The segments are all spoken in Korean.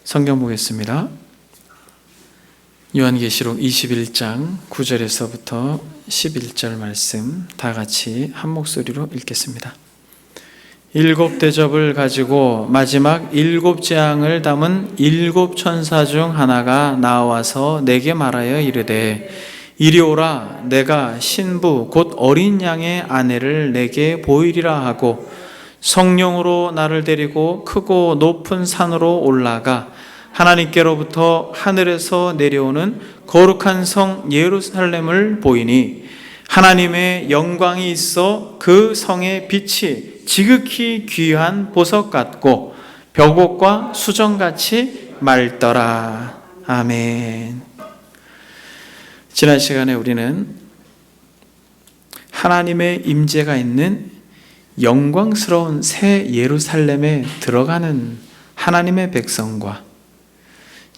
성경 보겠습니다. 요한계시록 21장 9절에서부터 11절 말씀 다 같이 한 목소리로 읽겠습니다. 일곱 대접을 가지고 마지막 일곱 재앙을 담은 일곱 천사 중 하나가 나와서 내게 말하여 이르되 이리 오라, 내가 신부 곧 어린 양의 아내를 내게 보이리라 하고 성령으로 나를 데리고 크고 높은 산으로 올라가 하나님께로부터 하늘에서 내려오는 거룩한 성 예루살렘을 보이니 하나님의 영광이 있어 그 성의 빛이 지극히 귀한 보석 같고 벽옥과 수정같이 맑더라. 아멘. 지난 시간에 우리는 하나님의 임재가 있는 영광스러운 새 예루살렘에 들어가는 하나님의 백성과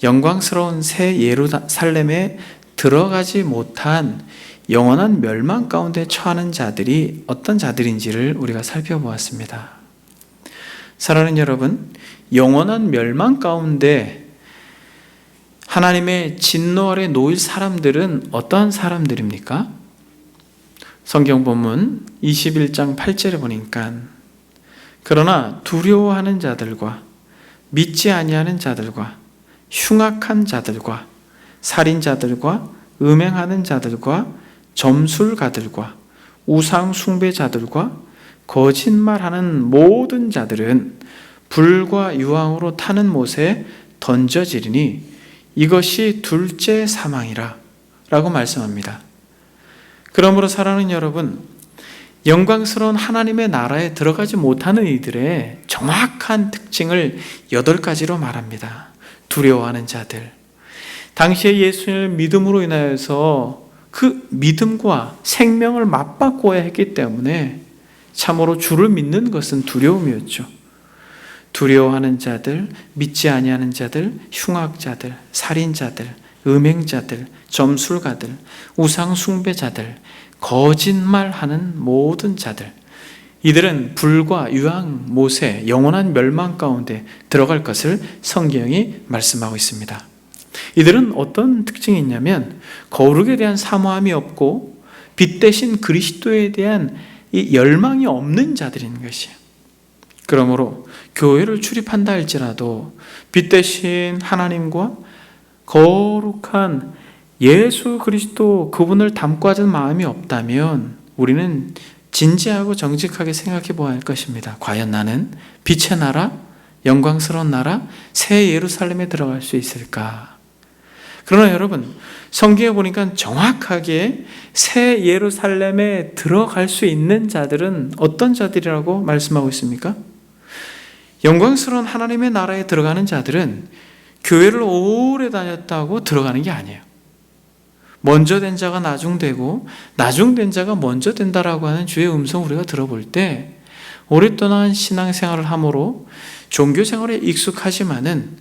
영광스러운 새 예루살렘에 들어가지 못한 영원한 멸망 가운데 처하는 자들이 어떤 자들인지를 우리가 살펴보았습니다. 사랑하는 여러분, 영원한 멸망 가운데 하나님의 진노 아래 놓일 사람들은 어떠한 사람들입니까? 성경 본문 21장 8절에 보니까 그러나 두려워하는 자들과 믿지 아니하는 자들과 흉악한 자들과 살인자들과 음행하는 자들과 점술가들과 우상 숭배자들과 거짓말하는 모든 자들은 불과 유황으로 타는 못에 던져지리니 이것이 둘째 사망이라 라고 말씀합니다. 그러므로 사랑하는 여러분, 영광스러운 하나님의 나라에 들어가지 못하는 이들의 정확한 특징을 8가지로 말합니다. 두려워하는 자들, 당시에 예수님을 믿음으로 인하여서 그 믿음과 생명을 맞바꿔야 했기 때문에 참으로 주를 믿는 것은 두려움이었죠. 두려워하는 자들, 믿지 아니하는 자들, 흉악자들, 살인자들, 음행자들, 점술가들, 우상 숭배자들, 거짓말하는 모든 자들, 이들은 불과 유황, 못에 영원한 멸망 가운데 들어갈 것을 성경이 말씀하고 있습니다. 이들은 어떤 특징이 있냐면 거룩에 대한 사모함이 없고 빛 대신 그리스도에 대한 이 열망이 없는 자들인 것이에요. 그러므로 교회를 출입한다 할지라도 빛 대신 하나님과 거룩한 예수 그리스도 그분을 닮고 하는 마음이 없다면 우리는 진지하고 정직하게 생각해 보아야 할 것입니다. 과연 나는 빛의 나라, 영광스러운 나라, 새 예루살렘에 들어갈 수 있을까? 그러나 여러분, 성경에 보니까 정확하게 새 예루살렘에 들어갈 수 있는 자들은 어떤 자들이라고 말씀하고 있습니까? 영광스러운 하나님의 나라에 들어가는 자들은 교회를 오래 다녔다고 들어가는 게 아니에요. 먼저 된 자가 나중되고 나중된 자가 먼저 된다라고 하는 주의 음성 우리가 들어볼 때 오랫동안 신앙생활을 함으로 종교생활에 익숙하지만은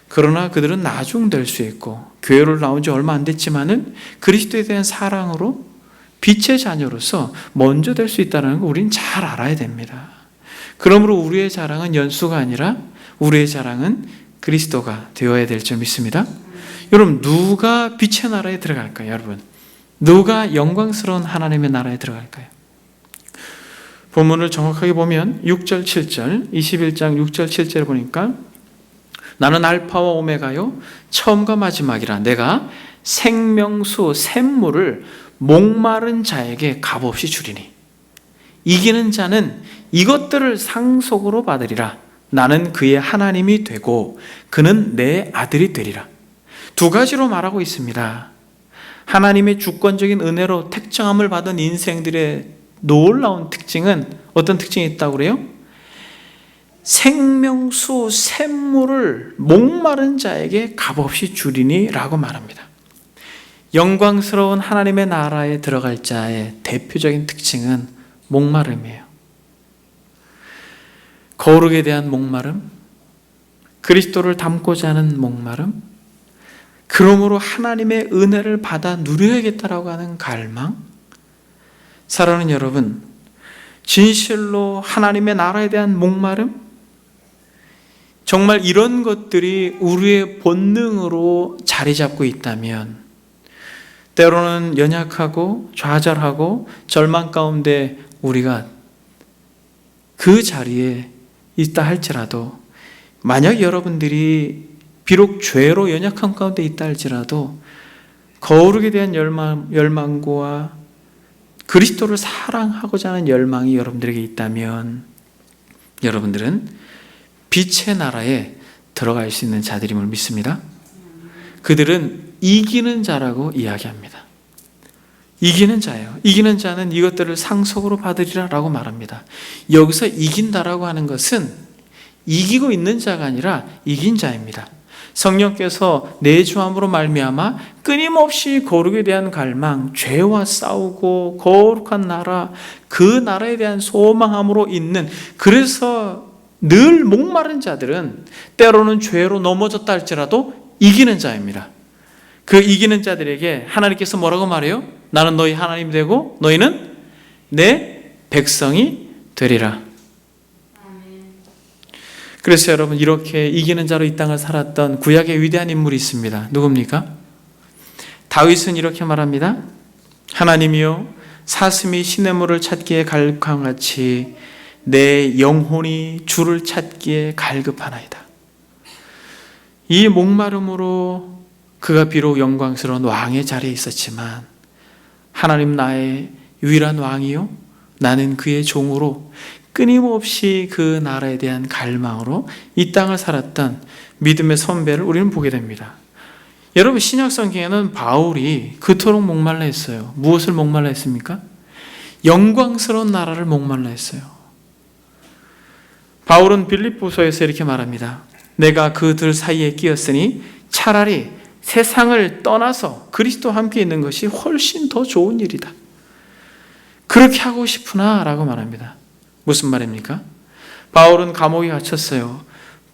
그러나 그들은 나중될 수 있고 교회를 나온 지 얼마 안 됐지만은 그리스도에 대한 사랑으로 빛의 자녀로서 먼저 될 수 있다는 걸 우리는 잘 알아야 됩니다. 그러므로 우리의 자랑은 연수가 아니라 우리의 자랑은 그리스도가 되어야 될 줄 믿습니다. 여러분, 누가 빛의 나라에 들어갈까요? 여러분, 누가 영광스러운 하나님의 나라에 들어갈까요? 본문을 정확하게 보면 6절 7절 21장 6절 7절을 보니까 나는 알파와 오메가요 처음과 마지막이라 내가 생명수 샘물을 목마른 자에게 값없이 주리니 이기는 자는 이것들을 상속으로 받으리라. 나는 그의 하나님이 되고 그는 내 아들이 되리라. 2가지로 말하고 있습니다. 하나님의 주권적인 은혜로 택정함을 받은 인생들의 놀라운 특징은 어떤 특징이 있다고 그래요? 생명수 샘물을 목마른 자에게 값없이 주리니 라고 말합니다. 영광스러운 하나님의 나라에 들어갈 자의 대표적인 특징은 목마름이에요. 거룩에 대한 목마름, 그리스도를 닮고자 하는 목마름, 그러므로 하나님의 은혜를 받아 누려야겠다라고 하는 갈망. 사랑하는 여러분, 진실로 하나님의 나라에 대한 목마름, 정말 이런 것들이 우리의 본능으로 자리 잡고 있다면, 때로는 연약하고 좌절하고 절망 가운데 우리가 그 자리에 있다 할지라도, 만약 여러분들이 비록 죄로 연약한 가운데 있다 할지라도 거룩에 대한 열망과 그리스도를 사랑하고자 하는 열망이 여러분들에게 있다면 여러분들은 빛의 나라에 들어갈 수 있는 자들임을 믿습니다. 그들은 이기는 자라고 이야기합니다. 이기는 자예요. 이기는 자는 이것들을 상속으로 받으리라 라고 말합니다. 여기서 이긴다라고 하는 것은 이기고 있는 자가 아니라 이긴 자입니다. 성령께서 내주함으로 말미암아 끊임없이 거룩에 대한 갈망, 죄와 싸우고 거룩한 나라, 그 나라에 대한 소망함으로 있는, 그래서 늘 목마른 자들은 때로는 죄로 넘어졌다 할지라도 이기는 자입니다. 그 이기는 자들에게 하나님께서 뭐라고 말해요? 나는 너희 하나님 되고 너희는 내 백성이 되리라. 그래서 여러분, 이렇게 이기는 자로 이 땅을 살았던 구약의 위대한 인물이 있습니다. 누굽니까? 다윗은 이렇게 말합니다. 하나님이여, 사슴이 시냇물을 찾기에 갈급함같이 내 영혼이 주를 찾기에 갈급하나이다. 이 목마름으로 그가 비록 영광스러운 왕의 자리에 있었지만, 하나님 나의 유일한 왕이요, 나는 그의 종으로 끊임없이 그 나라에 대한 갈망으로 이 땅을 살았던 믿음의 선배를 우리는 보게 됩니다. 여러분, 신약 성경에는 바울이 그토록 목말라 했어요. 무엇을 목말라 했습니까? 영광스러운 나라를 목말라 했어요. 바울은 빌립보서에서 이렇게 말합니다. 내가 그들 사이에 끼었으니 차라리 세상을 떠나서 그리스도와 함께 있는 것이 훨씬 더 좋은 일이다. 그렇게 하고 싶으나 라고 말합니다. 무슨 말입니까? 바울은 감옥에 갇혔어요.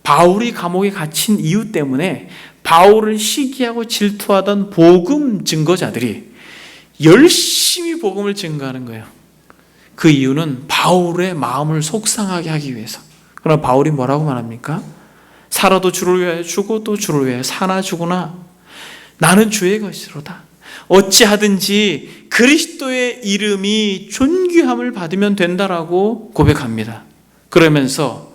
바울이 감옥에 갇힌 이유 때문에 바울을 시기하고 질투하던 복음 증거자들이 열심히 복음을 증거하는 거예요. 그 이유는 바울의 마음을 속상하게 하기 위해서. 그러나 바울이 뭐라고 말합니까? 살아도 주를 위하여 죽어도 주를 위하여 사나 죽으나 나는 주의 것이로다. 어찌하든지 그리스도의 이름이 존귀함을 받으면 된다라고 고백합니다. 그러면서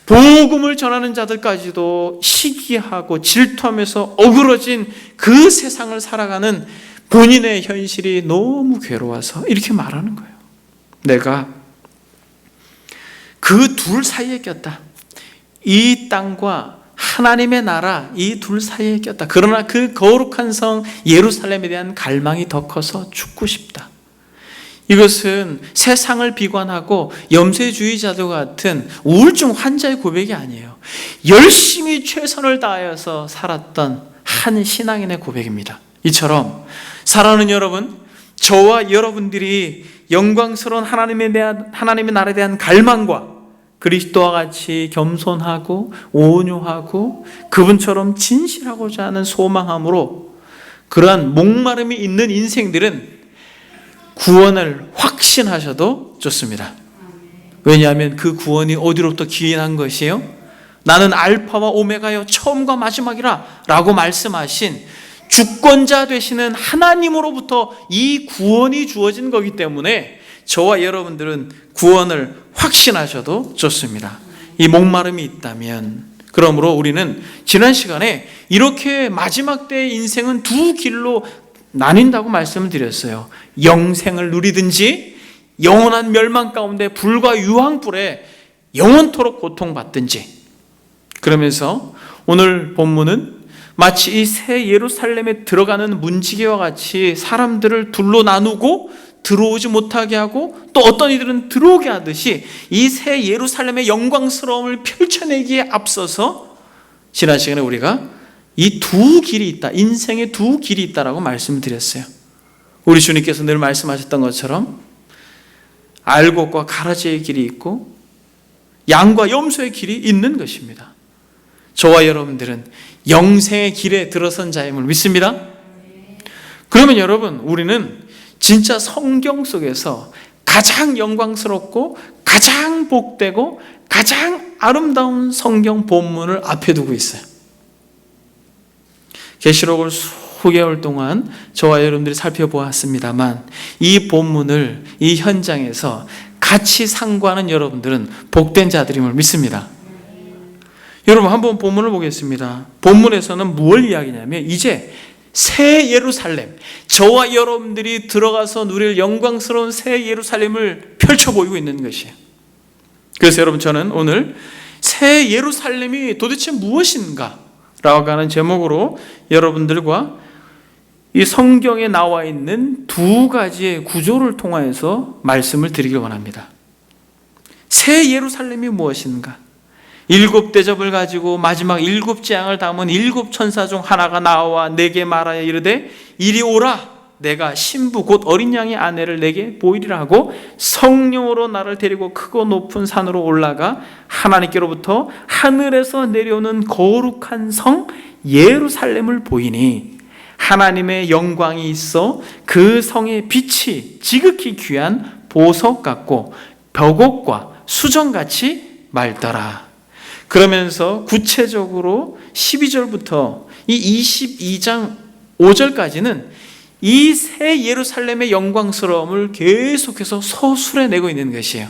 복음을 전하는 자들까지도 시기하고 질투하면서 어그러진 그 세상을 살아가는 본인의 현실이 너무 괴로워서 이렇게 말하는 거예요. 내가 그 둘 사이에 꼈다. 이 땅과 하나님의 나라, 이 둘 사이에 꼈다. 그러나 그 거룩한 성 예루살렘에 대한 갈망이 더 커서 죽고 싶다. 이것은 세상을 비관하고 염세주의자들 같은 우울증 환자의 고백이 아니에요. 열심히 최선을 다하여서 살았던 한 신앙인의 고백입니다. 이처럼 사랑하는 여러분, 저와 여러분들이 영광스러운 하나님의 나라에 대한 갈망과 그리스도와 같이 겸손하고 온유하고 그분처럼 진실하고자 하는 소망함으로 그러한 목마름이 있는 인생들은 구원을 확신하셔도 좋습니다. 왜냐하면 그 구원이 어디로부터 기인한 것이에요? 나는 알파와 오메가요, 처음과 마지막이라 라고 말씀하신 주권자 되시는 하나님으로부터 이 구원이 주어진 거기 때문에 저와 여러분들은 구원을 확신하셔도 좋습니다. 이 목마름이 있다면. 그러므로 우리는 지난 시간에 이렇게 마지막 때의 인생은 두 길로 나뉜다고 말씀을 드렸어요. 영생을 누리든지 영원한 멸망 가운데 불과 유황불에 영원토록 고통받든지. 그러면서 오늘 본문은 마치 이 새 예루살렘에 들어가는 문지기와 같이 사람들을 둘로 나누고 들어오지 못하게 하고 또 어떤 이들은 들어오게 하듯이 이 새 예루살렘의 영광스러움을 펼쳐내기에 앞서서 지난 시간에 우리가 이 두 길이 있다, 인생의 두 길이 있다라고 말씀을 드렸어요. 우리 주님께서 늘 말씀하셨던 것처럼 알곡과 가라지의 길이 있고 양과 염소의 길이 있는 것입니다. 저와 여러분들은 영생의 길에 들어선 자임을 믿습니다. 그러면 여러분, 우리는 진짜 성경 속에서 가장 영광스럽고 가장 복되고 가장 아름다운 성경 본문을 앞에 두고 있어요. 계시록을 수개월 동안 저와 여러분들이 살펴보았습니다만 이 본문을 이 현장에서 같이 상고하는 여러분들은 복된 자들임을 믿습니다. 여러분 한번 본문을 보겠습니다. 본문에서는 무엇을 이야기냐면 이제 새 예루살렘, 저와 여러분들이 들어가서 누릴 영광스러운 새 예루살렘을 펼쳐 보이고 있는 것이에요. 그래서 여러분 저는 오늘 새 예루살렘이 도대체 무엇인가 라고 하는 제목으로 여러분들과 이 성경에 나와 있는 두 가지의 구조를 통하여서 말씀을 드리길 원합니다. 새 예루살렘이 무엇인가? 7 대접을 가지고 마지막 7 재앙을 담은 7 천사 중 하나가 나와 내게 말하여 이르되 이리 오라, 내가 신부 곧 어린 양의 아내를 내게 보이리라 하고 성령으로 나를 데리고 크고 높은 산으로 올라가 하나님께로부터 하늘에서 내려오는 거룩한 성 예루살렘을 보이니 하나님의 영광이 있어 그 성의 빛이 지극히 귀한 보석 같고 벽옥과 수정같이 맑더라. 그러면서 구체적으로 12절부터 이 22장 5절까지는 이 새 예루살렘의 영광스러움을 계속해서 서술해내고 있는 것이에요.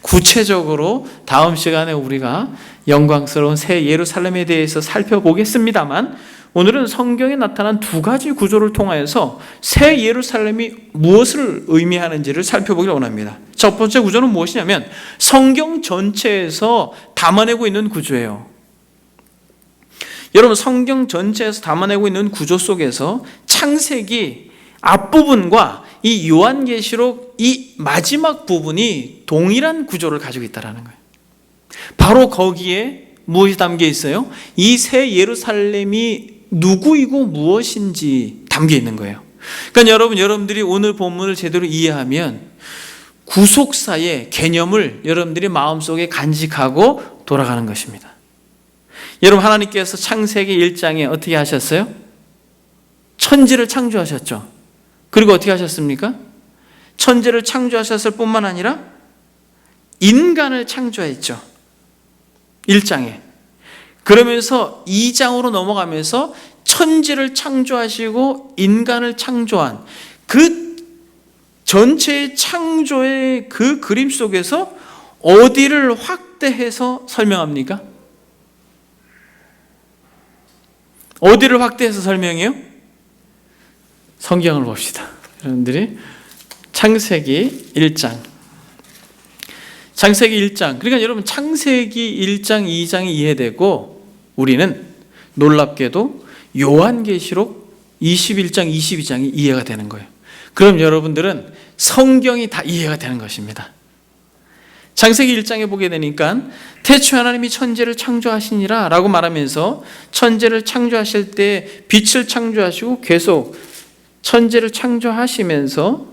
구체적으로 다음 시간에 우리가 영광스러운 새 예루살렘에 대해서 살펴보겠습니다만 오늘은 성경에 나타난 두 가지 구조를 통하여서 새 예루살렘이 무엇을 의미하는지를 살펴보기를 원합니다. 첫 번째 구조는 무엇이냐면 성경 전체에서 담아내고 있는 구조예요. 여러분 성경 전체에서 담아내고 있는 구조 속에서 창세기 앞부분과 이 요한계시록 이 마지막 부분이 동일한 구조를 가지고 있다는 거예요. 바로 거기에 무엇이 담겨 있어요? 이 새 예루살렘이 누구이고 무엇인지 담겨 있는 거예요. 그러니까 여러분들이 오늘 본문을 제대로 이해하면 구속사의 개념을 여러분들이 마음속에 간직하고 돌아가는 것입니다. 여러분 하나님께서 창세기 1장에 어떻게 하셨어요? 천지를 창조하셨죠. 그리고 어떻게 하셨습니까? 천지를 창조하셨을 뿐만 아니라 인간을 창조했죠. 1장에. 그러면서 2장으로 넘어가면서 천지를 창조하시고 인간을 창조한 그 전체의 창조의 그 그림 속에서 어디를 확대해서 설명합니까? 어디를 확대해서 설명해요? 성경을 봅시다. 여러분들이 창세기 1장. 창세기 1장. 그러니까 여러분 창세기 1장, 2장이 이해되고 우리는 놀랍게도 요한계시록 21장, 22장이 이해가 되는 거예요. 그럼 여러분들은 성경이 다 이해가 되는 것입니다. 창세기 1장에 보게 되니까 태초에 하나님이 천지를 창조하시니라 라고 말하면서 천지를 창조하실 때 빛을 창조하시고 계속 천지를 창조하시면서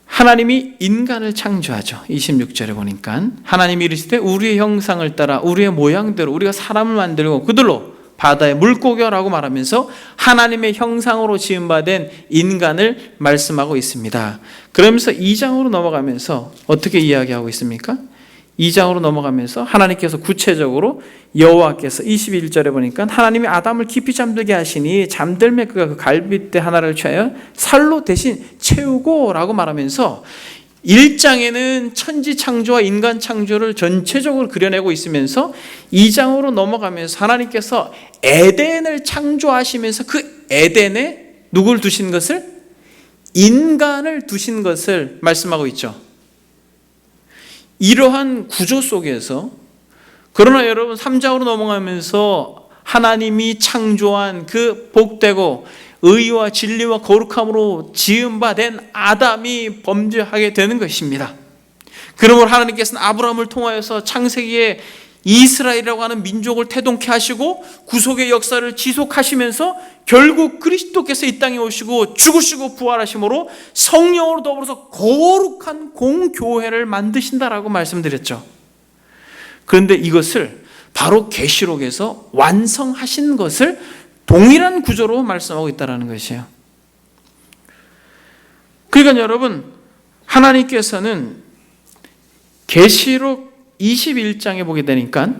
하나님이 인간을 창조하죠. 26절에 보니까 하나님이 이르시되 우리의 형상을 따라 우리의 모양대로 우리가 사람을 만들고 그들로 바다의 물고기라고 말하면서 하나님의 형상으로 지음받은 인간을 말씀하고 있습니다. 그러면서 2장으로 넘어가면서 어떻게 이야기하고 있습니까? 2장으로 넘어가면서 하나님께서 구체적으로 여호와께서 21절에 보니까 하나님이 아담을 깊이 잠들게 하시니 잠들매 그가 그 갈빗대 하나를 취하여 살로 대신 채우고 라고 말하면서 1장에는 천지 창조와 인간 창조를 전체적으로 그려내고 있으면서 2장으로 넘어가면서 하나님께서 에덴을 창조하시면서 그 에덴에 누구를 두신 것을? 인간을 두신 것을 말씀하고 있죠. 이러한 구조 속에서 그러나 여러분 3장으로 넘어가면서 하나님이 창조한 그 복되고 의와 진리와 거룩함으로 지음받은 아담이 범죄하게 되는 것입니다. 그러므로 하나님께서는 아브라함을 통하여서 창세기에 이스라엘이라고 하는 민족을 태동케 하시고 구속의 역사를 지속하시면서 결국 그리스도께서 이 땅에 오시고 죽으시고 부활하심으로 성령으로 더불어서 거룩한 공교회를 만드신다라고 말씀드렸죠. 그런데 이것을 바로 계시록에서 완성하신 것을 동일한 구조로 말씀하고 있다는 것이에요. 그러니까 여러분 하나님께서는 계시록 21장에 보게 되니까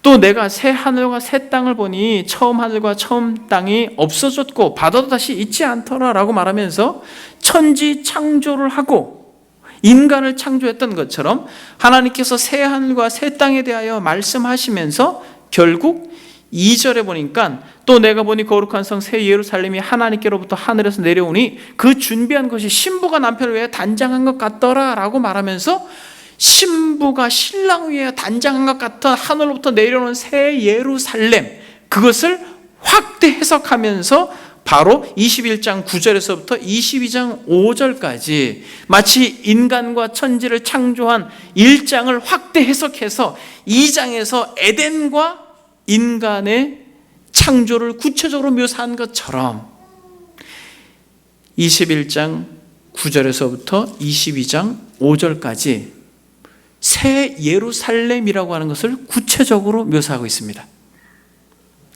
또 내가 새 하늘과 새 땅을 보니 처음 하늘과 처음 땅이 없어졌고 바다도 다시 있지 않더라 라고 말하면서 천지 창조를 하고 인간을 창조했던 것처럼 하나님께서 새 하늘과 새 땅에 대하여 말씀하시면서 결국 2절에 보니까 또 내가 보니 거룩한 성 새 예루살렘이 하나님께로부터 하늘에서 내려오니 그 준비한 것이 신부가 남편을 위해 단장한 것 같더라 라고 말하면서 신부가 신랑 위에 단장한 것 같은 하늘로부터 내려오는 새 예루살렘, 그것을 확대 해석하면서 바로 21장 9절에서부터 22장 5절까지 마치 인간과 천지를 창조한 1장을 확대 해석해서 2장에서 에덴과 인간의 창조를 구체적으로 묘사한 것처럼 21장 9절에서부터 22장 5절까지 새 예루살렘이라고 하는 것을 구체적으로 묘사하고 있습니다.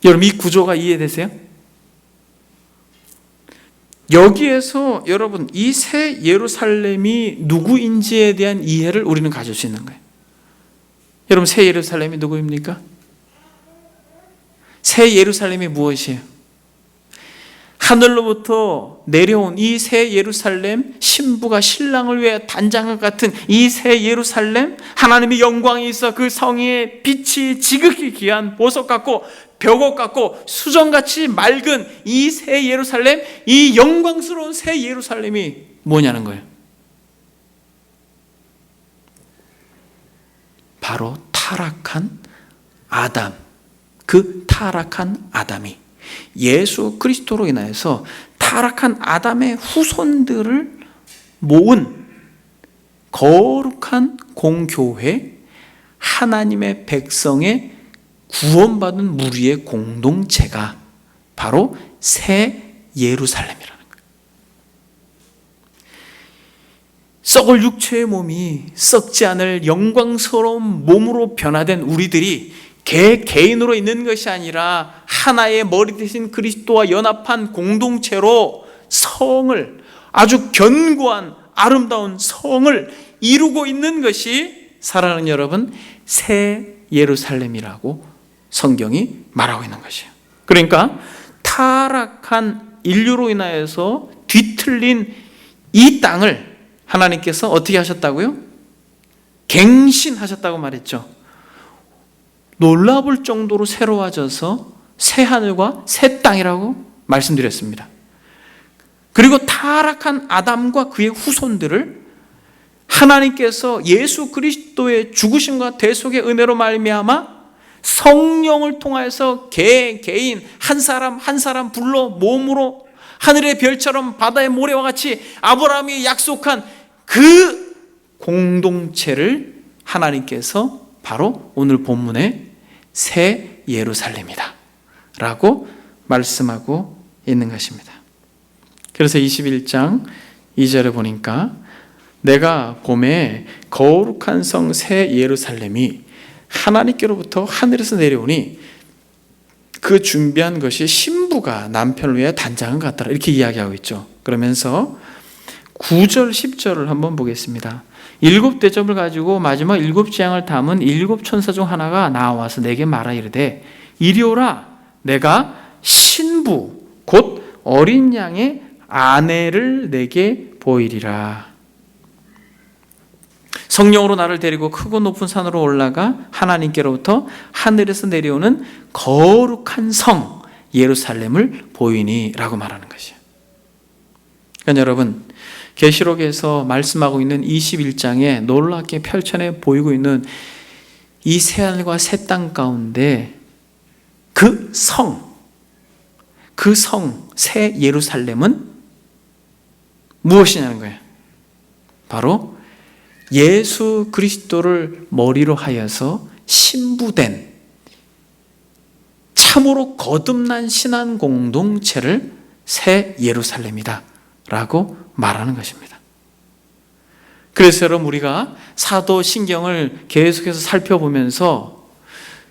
여러분, 이 구조가 이해되세요? 여기에서 여러분, 이 새 예루살렘이 누구인지에 대한 이해를 우리는 가질 수 있는 거예요. 여러분, 새 예루살렘이 누구입니까? 새 예루살렘이 무엇이에요? 하늘로부터 내려온 이 새 예루살렘, 신부가 신랑을 위해 단장한 것 같은 이 새 예루살렘, 하나님의 영광이 있어 그 성의 빛이 지극히 귀한 보석 같고 벽옥 같고 수정같이 맑은 이 새 예루살렘, 이 영광스러운 새 예루살렘이 뭐냐는 거예요. 바로 타락한 아담, 그 타락한 아담이 예수 그리스도로 인하여서 타락한 아담의 후손들을 모은 거룩한 공교회, 하나님의 백성의 구원받은 무리의 공동체가 바로 새 예루살렘이라는 거예요. 썩을 육체의 몸이 썩지 않을 영광스러운 몸으로 변화된 우리들이 개인으로 있는 것이 아니라 하나의 머리 대신 그리스도와 연합한 공동체로 성을, 아주 견고한 아름다운 성을 이루고 있는 것이, 사랑하는 여러분, 새 예루살렘이라고 성경이 말하고 있는 것이에요. 그러니까 타락한 인류로 인하여서 뒤틀린 이 땅을 하나님께서 어떻게 하셨다고요? 갱신하셨다고 말했죠. 놀라울 정도로 새로워져서 새 하늘과 새 땅이라고 말씀드렸습니다. 그리고 타락한 아담과 그의 후손들을 하나님께서 예수 그리스도의 죽으심과 대속의 은혜로 말미암아 성령을 통하여서 개인 한 사람 한 사람 불러 몸으로 하늘의 별처럼 바다의 모래와 같이 아브라함이 약속한 그 공동체를 하나님께서 바로 오늘 본문에 새 예루살렘이다 라고 말씀하고 있는 것입니다. 그래서 21장 2절에 보니까 내가 봄에 거룩한 성 새 예루살렘이 하나님께로부터 하늘에서 내려오니 그 준비한 것이 신부가 남편을 위해 단장한 것 같더라, 이렇게 이야기하고 있죠. 그러면서 9절 10절을 한번 보겠습니다. 7 대접을 가지고 마지막 7 재앙을 담은 7 천사 중 하나가 나와서 내게 말하 이르되 이리 오라, 내가 신부 곧 어린 양의 아내를 내게 보이리라. 성령으로 나를 데리고 크고 높은 산으로 올라가 하나님께로부터 하늘에서 내려오는 거룩한 성 예루살렘을 보이니 라고 말하는 것이에요. 그러니까 여러분, 계시록에서 말씀하고 있는 21장에 놀랍게 펼쳐내 보이고 있는 이 새하늘과 새 땅 가운데 그 성, 새 예루살렘은 무엇이냐는 거예요. 바로 예수 그리스도를 머리로 하여서 신부된 참으로 거듭난 신앙 공동체를 새 예루살렘이다 라고 말하는 것입니다. 그래서 여러분, 우리가 사도신경을 계속해서 살펴보면서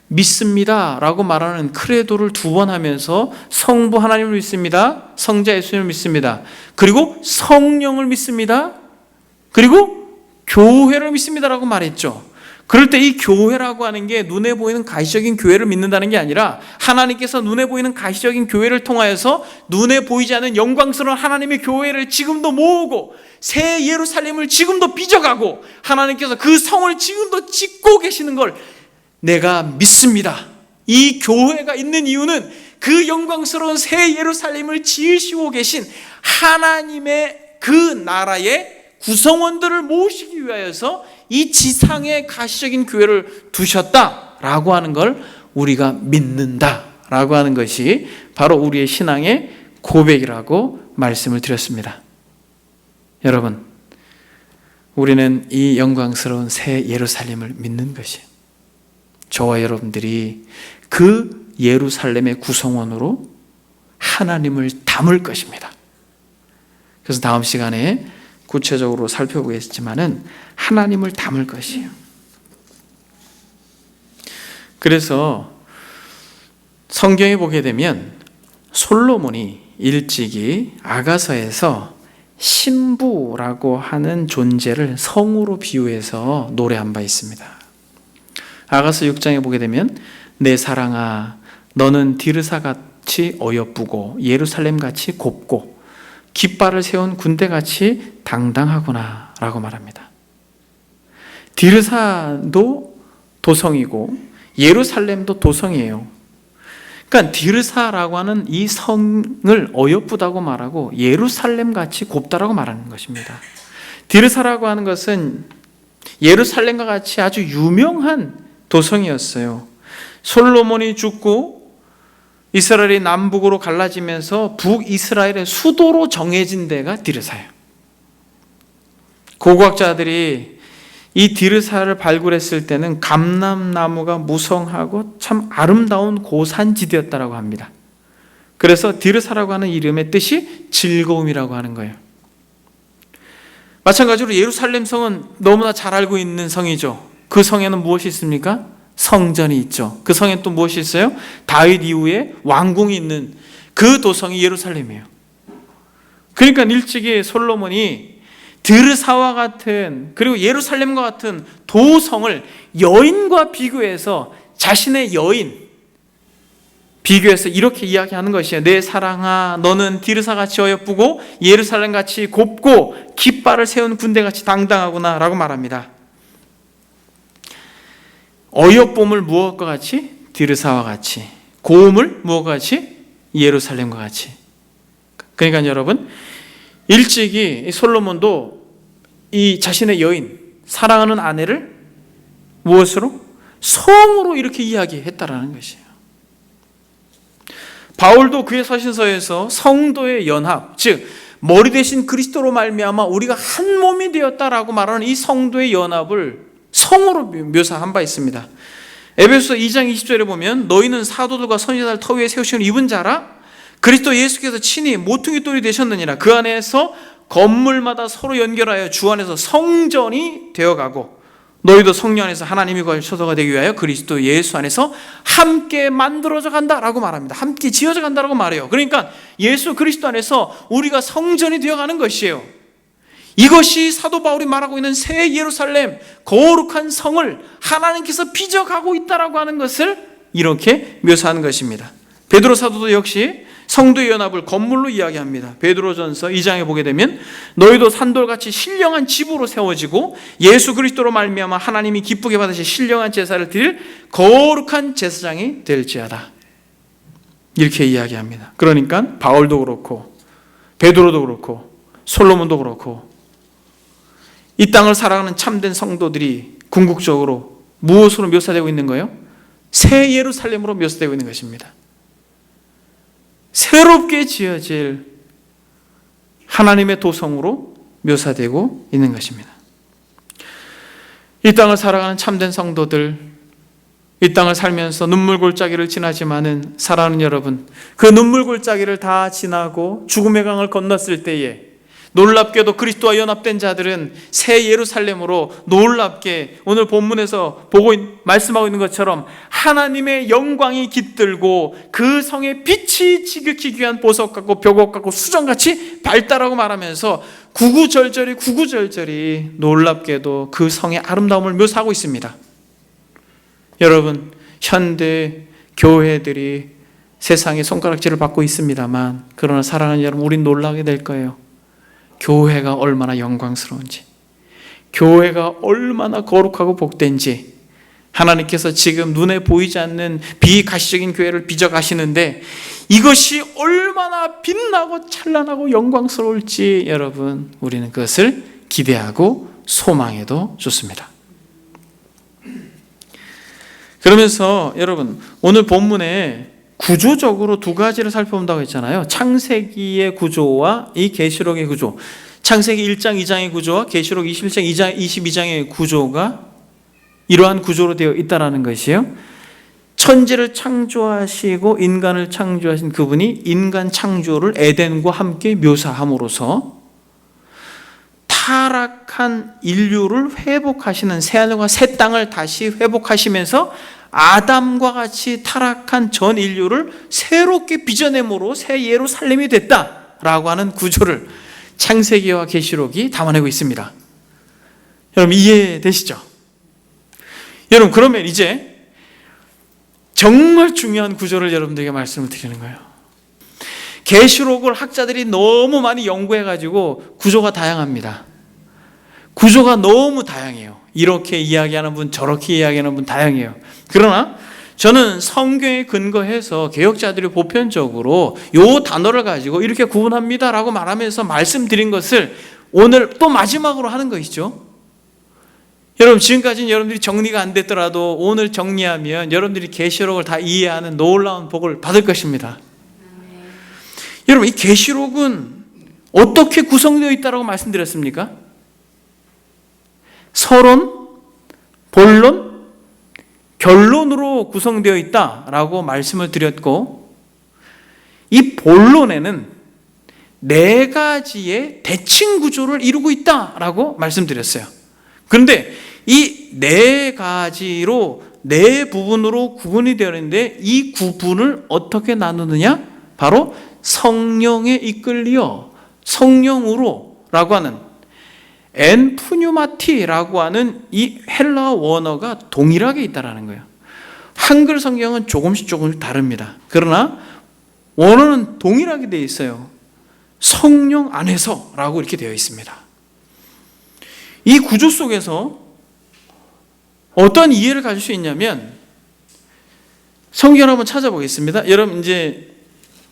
믿습니다 라고 말하는 크레도를 2번 하면서 성부 하나님을 믿습니다, 성자 예수님을 믿습니다, 그리고 성령을 믿습니다, 그리고 교회를 믿습니다 라고 말했죠. 그럴 때 이 교회라고 하는 게 눈에 보이는 가시적인 교회를 믿는다는 게 아니라 하나님께서 눈에 보이는 가시적인 교회를 통하여서 눈에 보이지 않는 영광스러운 하나님의 교회를 지금도 모으고 새 예루살렘을 지금도 빚어가고 하나님께서 그 성을 지금도 짓고 계시는 걸 내가 믿습니다. 이 교회가 있는 이유는 그 영광스러운 새 예루살렘을 지으시고 계신 하나님의 그 나라의 구성원들을 모으시기 위하여서 이 지상에 가시적인 교회를 두셨다라고 하는 걸 우리가 믿는다라고 하는 것이 바로 우리의 신앙의 고백이라고 말씀을 드렸습니다. 여러분, 우리는 이 영광스러운 새 예루살렘을 믿는 것이 저와 여러분들이 그 예루살렘의 구성원으로 하나님을 담을 것입니다. 그래서 다음 시간에 구체적으로 살펴보겠지만은 하나님을 담을 것이에요. 그래서 성경에 보게 되면 솔로몬이 일찍이 아가서에서 신부라고 하는 존재를 성으로 비유해서 노래한 바 있습니다. 아가서 6장에 보게 되면 내 사랑아 너는 디르사같이 어여쁘고 예루살렘같이 곱고 깃발을 세운 군대같이 당당하구나 라고 말합니다. 디르사도 도성이고 예루살렘도 도성이에요. 그러니까 디르사라고 하는 이 성을 어여쁘다고 말하고 예루살렘같이 곱다라고 말하는 것입니다. 디르사라고 하는 것은 예루살렘과 같이 아주 유명한 도성이었어요. 솔로몬이 죽고 이스라엘이 남북으로 갈라지면서 북이스라엘의 수도로 정해진 데가 디르사예요. 고고학자들이 이 디르사를 발굴했을 때는 감람나무가 무성하고 참 아름다운 고산지대였다고 합니다. 그래서 디르사라고 하는 이름의 뜻이 즐거움이라고 하는 거예요. 마찬가지로 예루살렘 성은 너무나 잘 알고 있는 성이죠. 그 성에는 무엇이 있습니까? 성전이 있죠. 그 성에 또 무엇이 있어요? 다윗 이후에 왕궁이 있는 그 도성이 예루살렘이에요. 그러니까 일찍이 솔로몬이 드르사와 같은 그리고 예루살렘과 같은 도성을 여인과 비교해서 자신의 여인 비교해서 이렇게 이야기하는 것이에요. 내 사랑아 너는 디르사같이 어여쁘고 예루살렘같이 곱고 깃발을 세운 군대같이 당당하구나 라고 말합니다. 어여쁨을 무엇과 같이? 디르사와 같이. 고음을 무엇과 같이? 예루살렘과 같이. 그러니까 여러분 일찍이 솔로몬도 이 자신의 여인 사랑하는 아내를 무엇으로? 성으로 이렇게 이야기했다라는 것이에요. 바울도 그의 서신서에서 성도의 연합, 즉 머리 대신 그리스도로 말미암아 우리가 한 몸이 되었다라고 말하는 이 성도의 연합을 성으로 묘사한 바 있습니다. 에베소서 2장 20절에 보면 너희는 사도들과 선지자들 터 위에 세우심을 입은 자라 그리스도 예수께서 친히 모퉁이 돌이 되셨느니라. 그 안에서 건물마다 서로 연결하여 주 안에서 성전이 되어가고 너희도 성령 안에서 하나님이 거할 처소가 되기 위하여 그리스도 예수 안에서 함께 만들어져 간다라고 말합니다. 함께 지어져 간다라고 말해요. 그러니까 예수 그리스도 안에서 우리가 성전이 되어가는 것이에요. 이것이 사도 바울이 말하고 있는 새 예루살렘 거룩한 성을 하나님께서 빚어가고 있다라고 하는 것을 이렇게 묘사하는 것입니다. 베드로 사도도 역시 성도의 연합을 건물로 이야기합니다. 베드로전서 2장에 보게 되면 너희도 산돌같이 신령한 집으로 세워지고 예수 그리스도로 말미암아 하나님이 기쁘게 받으실 신령한 제사를 드릴 거룩한 제사장이 될지어다 이렇게 이야기합니다. 그러니까 바울도 그렇고 베드로도 그렇고 솔로몬도 그렇고 이 땅을 살아가는 참된 성도들이 궁극적으로 무엇으로 묘사되고 있는 거예요? 새 예루살렘으로 묘사되고 있는 것입니다. 새롭게 지어질 하나님의 도성으로 묘사되고 있는 것입니다. 이 땅을 살아가는 참된 성도들, 이 땅을 살면서 눈물 골짜기를 지나지만은 사랑하는 여러분, 그 눈물 골짜기를 다 지나고 죽음의 강을 건넜을 때에 놀랍게도 그리스도와 연합된 자들은 새 예루살렘으로 놀랍게 오늘 본문에서 말씀하고 있는 것처럼 하나님의 영광이 깃들고 그 성의 빛이 지극히 귀한 보석 같고 벽옥 같고 수정같이 밝다라고 말하면서 구구절절히 놀랍게도 그 성의 아름다움을 묘사하고 있습니다. 여러분, 현대 교회들이 세상에 손가락질을 받고 있습니다만, 그러나 사랑하는 여러분, 우린 놀라게 될 거예요. 교회가 얼마나 영광스러운지, 교회가 얼마나 거룩하고 복된지, 하나님께서 지금 눈에 보이지 않는 비가시적인 교회를 빚어가시는데 이것이 얼마나 빛나고 찬란하고 영광스러울지 여러분, 우리는 그것을 기대하고 소망해도 좋습니다. 그러면서 여러분, 오늘 본문에 구조적으로 두 가지를 살펴본다고 했잖아요. 창세기의 구조와 이 계시록의 구조, 창세기 1장 2장의 구조와 계시록 21장 22장의 구조가 이러한 구조로 되어 있다는 것이에요. 천지를 창조하시고 인간을 창조하신 그분이 인간 창조를 에덴과 함께 묘사함으로써 타락한 인류를 회복하시는, 새하늘과 새 땅을 다시 회복하시면서 아담과 같이 타락한 전 인류를 새롭게 빚어내므로 새 예루살렘이 됐다라고 하는 구조를 창세기와 계시록이 담아내고 있습니다. 여러분, 이해되시죠? 여러분, 그러면 이제 정말 중요한 구조를 여러분들에게 말씀을 드리는 거예요. 계시록을 학자들이 너무 많이 연구해가지고 구조가 다양합니다. 구조가 너무 다양해요. 이렇게 이야기하는 분, 저렇게 이야기하는 분 다양해요. 그러나 저는 성경에 근거해서 개혁자들이 보편적으로 이 단어를 가지고 이렇게 구분합니다라고 말하면서 말씀드린 것을 오늘 또 마지막으로 하는 것이죠. 여러분, 지금까지는 여러분들이 정리가 안 됐더라도 오늘 정리하면 여러분들이 계시록을 다 이해하는 놀라운 복을 받을 것입니다. 여러분, 이 계시록은 어떻게 구성되어 있다고 말씀드렸습니까? 서론, 본론, 결론으로 구성되어 있다라고 말씀을 드렸고, 이 본론에는 네 가지의 대칭 구조를 이루고 있다라고 말씀드렸어요. 그런데 이 네 가지로, 네 부분으로 구분이 되어 있는데 이 구분을 어떻게 나누느냐? 바로 성령에 이끌리어 성령으로 라고 하는 엔푸뉴마티라고 하는 이 헬라어 원어가 동일하게 있다는 거예요. 한글 성경은 조금씩 다릅니다. 그러나 원어는 동일하게 되어 있어요. 성령 안에서 라고 이렇게 되어 있습니다. 이 구조 속에서 어떤 이해를 가질 수 있냐면, 성경을 한번 찾아보겠습니다. 여러분, 이제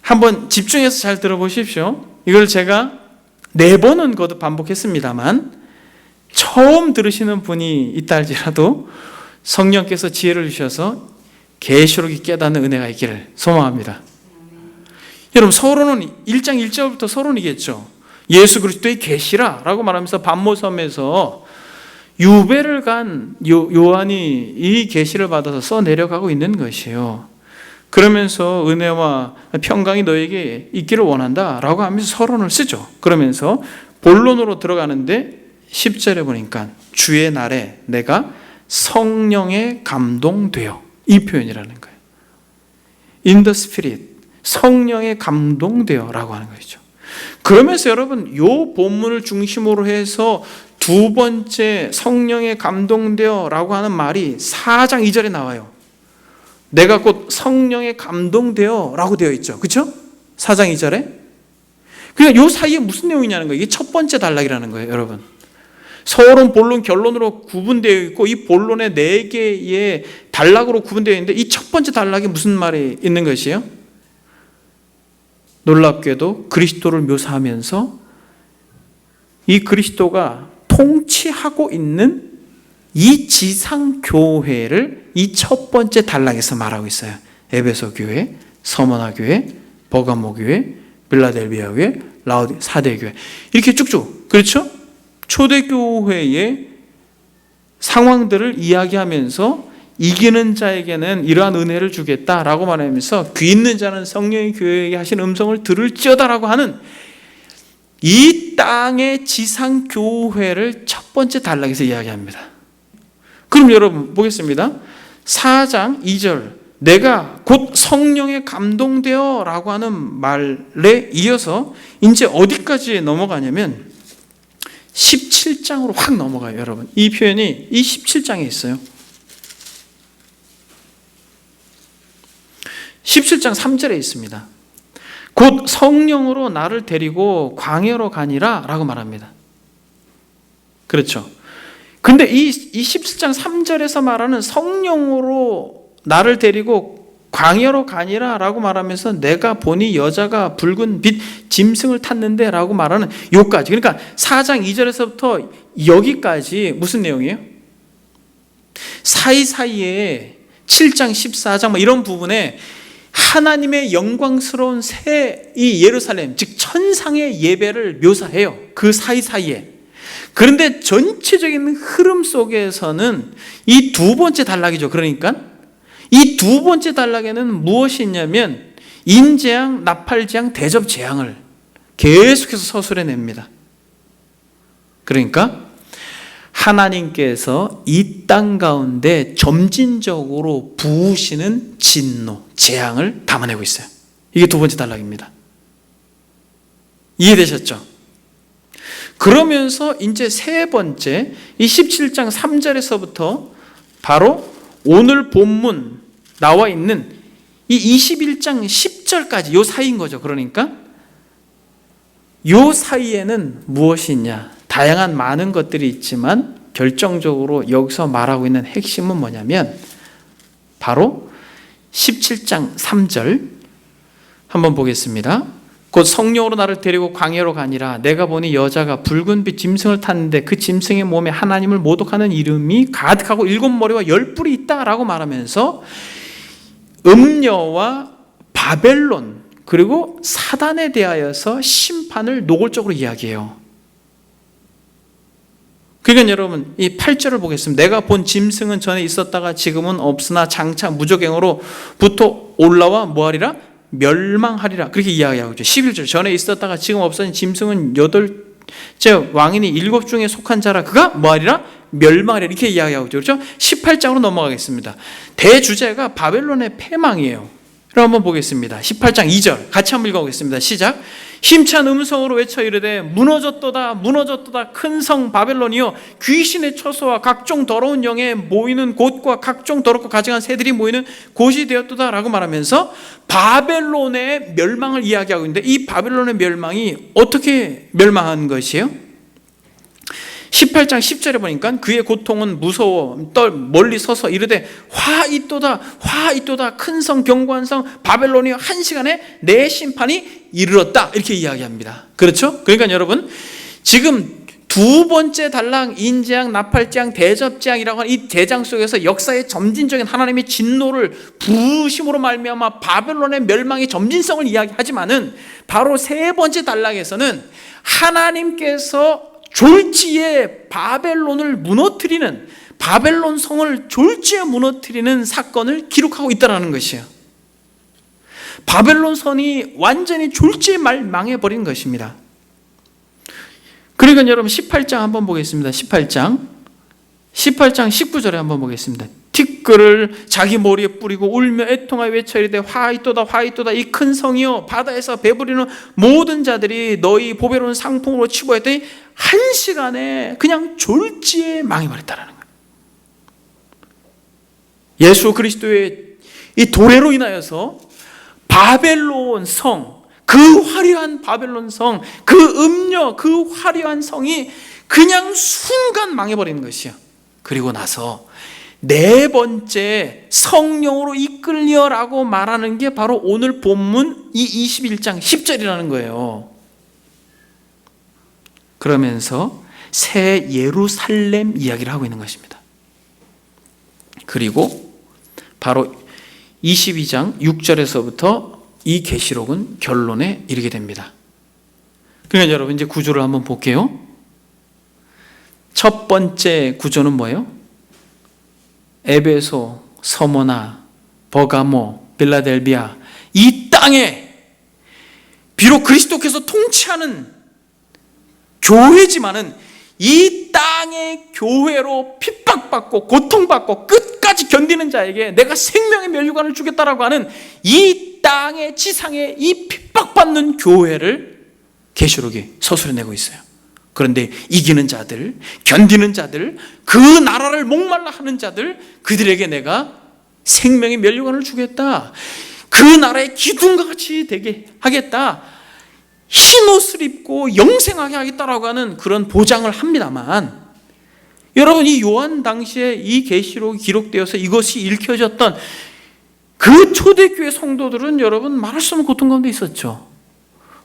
한번 집중해서 잘 들어보십시오. 이걸 제가 4번은 거듭 반복했습니다만 처음 들으시는 분이 있다 할지라도 성령께서 지혜를 주셔서 계시록이 깨닫는 은혜가 있기를 소망합니다. 여러분, 서론은 1장 1절부터 서론이겠죠. 예수 그리스도의 계시라라고 말하면서 반모섬에서 유배를 간 요한이 이 계시를 받아서 써내려가고 있는 것이에요. 그러면서 은혜와 평강이 너에게 있기를 원한다라고 하면서 서론을 쓰죠. 그러면서 본론으로 들어가는데 10절에 보니까 주의 날에 내가 성령에 감동되어, 이 표현이라는 거예요. In the Spirit, 성령에 감동되어 라고 하는 것이죠. 그러면서 여러분, 이 본문을 중심으로 해서 두 번째 성령에 감동되어 라고 하는 말이 4장 2절에 나와요. 내가 곧 성령에 감동되어 라고 되어 있죠. 그렇죠? 4장 2절에. 그러니까 이 사이에 무슨 내용이냐는 거예요. 이게 첫 번째 단락이라는 거예요, 여러분. 서론, 본론, 결론으로 구분되어 있고 이 본론의 4개의 단락으로 구분되어 있는데 이 첫 번째 단락에 무슨 말이 있는 것이에요? 놀랍게도 그리스도를 묘사하면서 이 그리스도가 통치하고 있는 이 지상교회를 이 첫 번째 단락에서 말하고 있어요. 에베소 교회, 서머나 교회, 버가모 교회, 빌라델비아 교회, 라오디 4대 교회, 이렇게 쭉쭉, 그렇죠? 초대교회의 상황들을 이야기하면서 이기는 자에게는 이러한 은혜를 주겠다라고 말하면서 귀 있는 자는 성령의 교회에게 하신 음성을 들을지어다라고 하는 이 땅의 지상교회를 첫 번째 단락에서 이야기합니다. 그럼 여러분 보겠습니다. 4장 2절 내가 곧 성령에 감동되어 라고 하는 말에 이어서 이제 어디까지 넘어가냐면 17장으로 확 넘어가요. 여러분, 이 표현이 이 17장에 있어요. 17장 3절에 있습니다. 곧 성령으로 나를 데리고 광야로 가니라 라고 말합니다. 그렇죠. 근데 이 17장 3절에서 말하는 성령으로 나를 데리고 광야로 가니라 라고 말하면서 내가 보니 여자가 붉은 빛 짐승을 탔는데 라고 말하는 요까지, 그러니까 4장 2절에서부터 여기까지 무슨 내용이에요? 사이사이에 7장 14장 뭐 이런 부분에 하나님의 영광스러운 새 이 예루살렘, 즉 천상의 예배를 묘사해요. 그 사이사이에. 그런데 전체적인 흐름 속에서는 이 두 번째 단락이죠. 그러니까 이 두 번째 단락에는 무엇이 있냐면 인재앙, 나팔재앙, 대접재앙을 계속해서 서술해냅니다. 그러니까 하나님께서 이 땅 가운데 점진적으로 부으시는 진노, 재앙을 담아내고 있어요. 이게 두 번째 단락입니다. 이해되셨죠? 그러면서 이제 세 번째, 이 17장 3절에서부터 바로 오늘 본문 나와 있는 이 21장 10절까지 요 사이인 거죠. 그러니까 요 사이에는 무엇이 있냐? 다양한 많은 것들이 있지만 결정적으로 여기서 말하고 있는 핵심은 뭐냐면 바로 17장 3절 한번 보겠습니다. 곧 성령으로 나를 데리고 광야로 가니라. 내가 보니 여자가 붉은 빛 짐승을 탔는데 그 짐승의 몸에 하나님을 모독하는 이름이 가득하고 7머리와 10뿔이 있다라고 말하면서 음녀와 바벨론 그리고 사단에 대하여서 심판을 노골적으로 이야기해요. 그러니까 여러분 이 8절을 보겠습니다. 내가 본 짐승은 전에 있었다가 지금은 없으나 장차 무적행으로부터 올라와 뭐하리라? 멸망하리라. 그렇게 이야기하고 있죠. 11절 전에 있었다가 지금 없어진 짐승은 8째 왕인이 7 중에 속한 자라 그가 뭐하리라? 멸망하리라. 이렇게 이야기하고 있죠. 그렇죠? 18장으로 넘어가겠습니다. 대주제가 바벨론의 패망이에요. 그럼 한번 보겠습니다. 18장 2절 같이 한번 읽어보겠습니다. 시작. 힘찬 음성으로 외쳐 이르되 무너졌도다 무너졌도다 큰 성 바벨론이여 귀신의 처소와 각종 더러운 영에 모이는 곳과 각종 더럽고 가증한 새들이 모이는 곳이 되었도다 라고 말하면서 바벨론의 멸망을 이야기하고 있는데 이 바벨론의 멸망이 어떻게 멸망한 것이에요? 18장 10절에 보니까 그의 고통은 무서워 멀리 서서 이르되 화 있도다 큰 성 견고한 성 바벨론이 한 시간에 내 심판이 이르렀다 이렇게 이야기합니다. 그렇죠? 그러니까 여러분 지금 두 번째 단락 인재앙, 나팔재앙, 대접재앙이라고 하는 이 대장 속에서 역사의 점진적인 하나님의 진노를 부으심으로 말미암아 바벨론의 멸망의 점진성을 이야기하지만은 바로 세 번째 단락에서는 하나님께서 졸지에 바벨론을 무너뜨리는 바벨론 성을 졸지에 무너뜨리는 사건을 기록하고 있다는 것이에요. 바벨론 성이 완전히 졸지에 망해버린 것입니다. 그러니까 여러분 18장 한번 보겠습니다. 18장 19절에 한번 보겠습니다. 티끌을 자기 머리에 뿌리고 울며 애통하여 외쳐 이르되 화 있도다 이 큰 성이여 바다에서 배부리는 모든 자들이 너희 보배로운 상품으로 치부했더니 한 시간에 그냥 졸지에 망해버렸다는 거예요. 예수 그리스도의 이 도래로 인하여서 바벨론 성, 그 화려한 바벨론 성, 그 음녀, 그 화려한 성이 그냥 순간 망해버리는 것이요. 그리고 나서 네 번째 성령으로 이끌려라고 말하는 게 바로 오늘 본문 이 21장 10절이라는 거예요. 그러면서 새 예루살렘 이야기를 하고 있는 것입니다. 그리고 바로 22장 6절에서부터 이 계시록은 결론에 이르게 됩니다. 그러니까 여러분 이제 구조를 한번 볼게요. 첫 번째 구조는 뭐예요? 에베소, 서모나, 버가모, 빌라델비아 이 땅에 비록 그리스도께서 통치하는 교회지만은 이 땅의 교회로 핍박받고 고통받고 끝까지 견디는 자에게 내가 생명의 면류관을 주겠다라고 하는 이 땅의 지상의 이 핍박받는 교회를 계시록이 서술해내고 있어요. 그런데 이기는 자들, 견디는 자들, 그 나라를 목말라 하는 자들, 그들에게 내가 생명의 면류관을 주겠다. 그 나라의 기둥과 같이 되게 하겠다, 흰 옷을 입고 영생하게 하겠다라고 하는 그런 보장을 합니다만, 여러분, 이 요한 당시에 이 계시록이 기록되어서 이것이 읽혀졌던 그 초대교회 성도들은 여러분 말할 수 없는 고통 가운데 있었죠.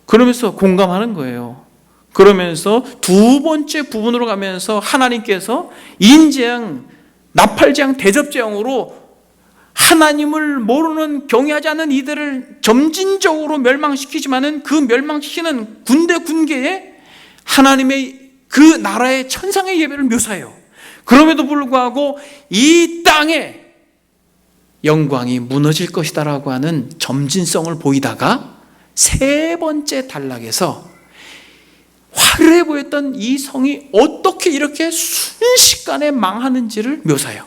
그러면서 공감하는 거예요. 그러면서 두 번째 부분으로 가면서 하나님께서 인재앙, 나팔재앙, 대접재앙으로 하나님을 모르는, 경외하지 않는 이들을 점진적으로 멸망시키지만은 그 멸망시키는 군대에 하나님의 그 나라의 천상의 예배를 묘사해요. 그럼에도 불구하고 이 땅에 영광이 무너질 것이다라고 하는 점진성을 보이다가 세 번째 단락에서 화려해 보였던 이 성이 어떻게 이렇게 순식간에 망하는지를 묘사해요.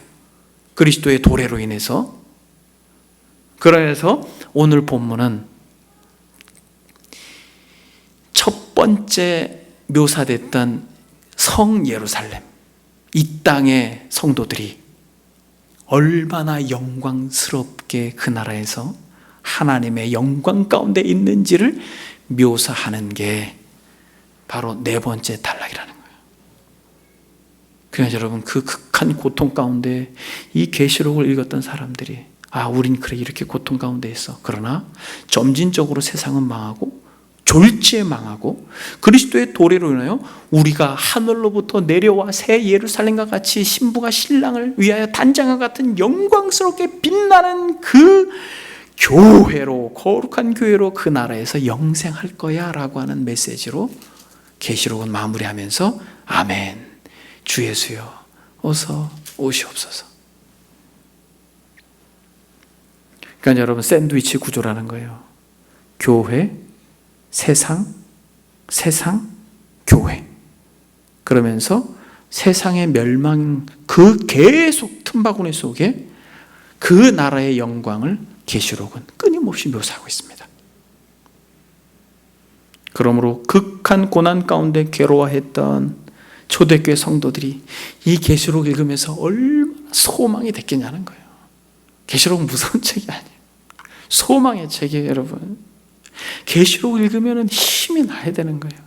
그리스도의 도래로 인해서. 그래서 오늘 본문은 첫 번째 묘사됐던 성 예루살렘, 이 땅의 성도들이 얼마나 영광스럽게 그 나라에서 하나님의 영광 가운데 있는지를 묘사하는 게 바로 네 번째 단락이라는 거예요. 그래서 여러분, 그 극한 고통 가운데 이 계시록을 읽었던 사람들이, 아, 우린 그래 이렇게 고통 가운데 있어. 그러나 점진적으로 세상은 망하고 졸지에 망하고 그리스도의 도래로 인하여 우리가 하늘로부터 내려와 새 예루살렘과 같이 신부가 신랑을 위하여 단장과 같은 영광스럽게 빛나는 그 교회로, 거룩한 교회로 그 나라에서 영생할 거야 라고 하는 메시지로 계시록은 마무리하면서 아멘, 주 예수여 어서 오시옵소서. 그러니까 여러분, 샌드위치 구조라는 거예요. 교회, 세상, 교회. 그러면서 세상의 멸망, 그 계속 틈바구니 속에 그 나라의 영광을 계시록은 끊임없이 묘사하고 있습니다. 그러므로 극한 고난 가운데 괴로워했던 초대교회 성도들이 이 계시록 읽으면서 얼마나 소망이 됐겠냐는 거예요. 계시록은 무서운 책이 아니에요. 소망의 책이에요, 여러분. 계시록 읽으면 힘이 나야 되는 거예요.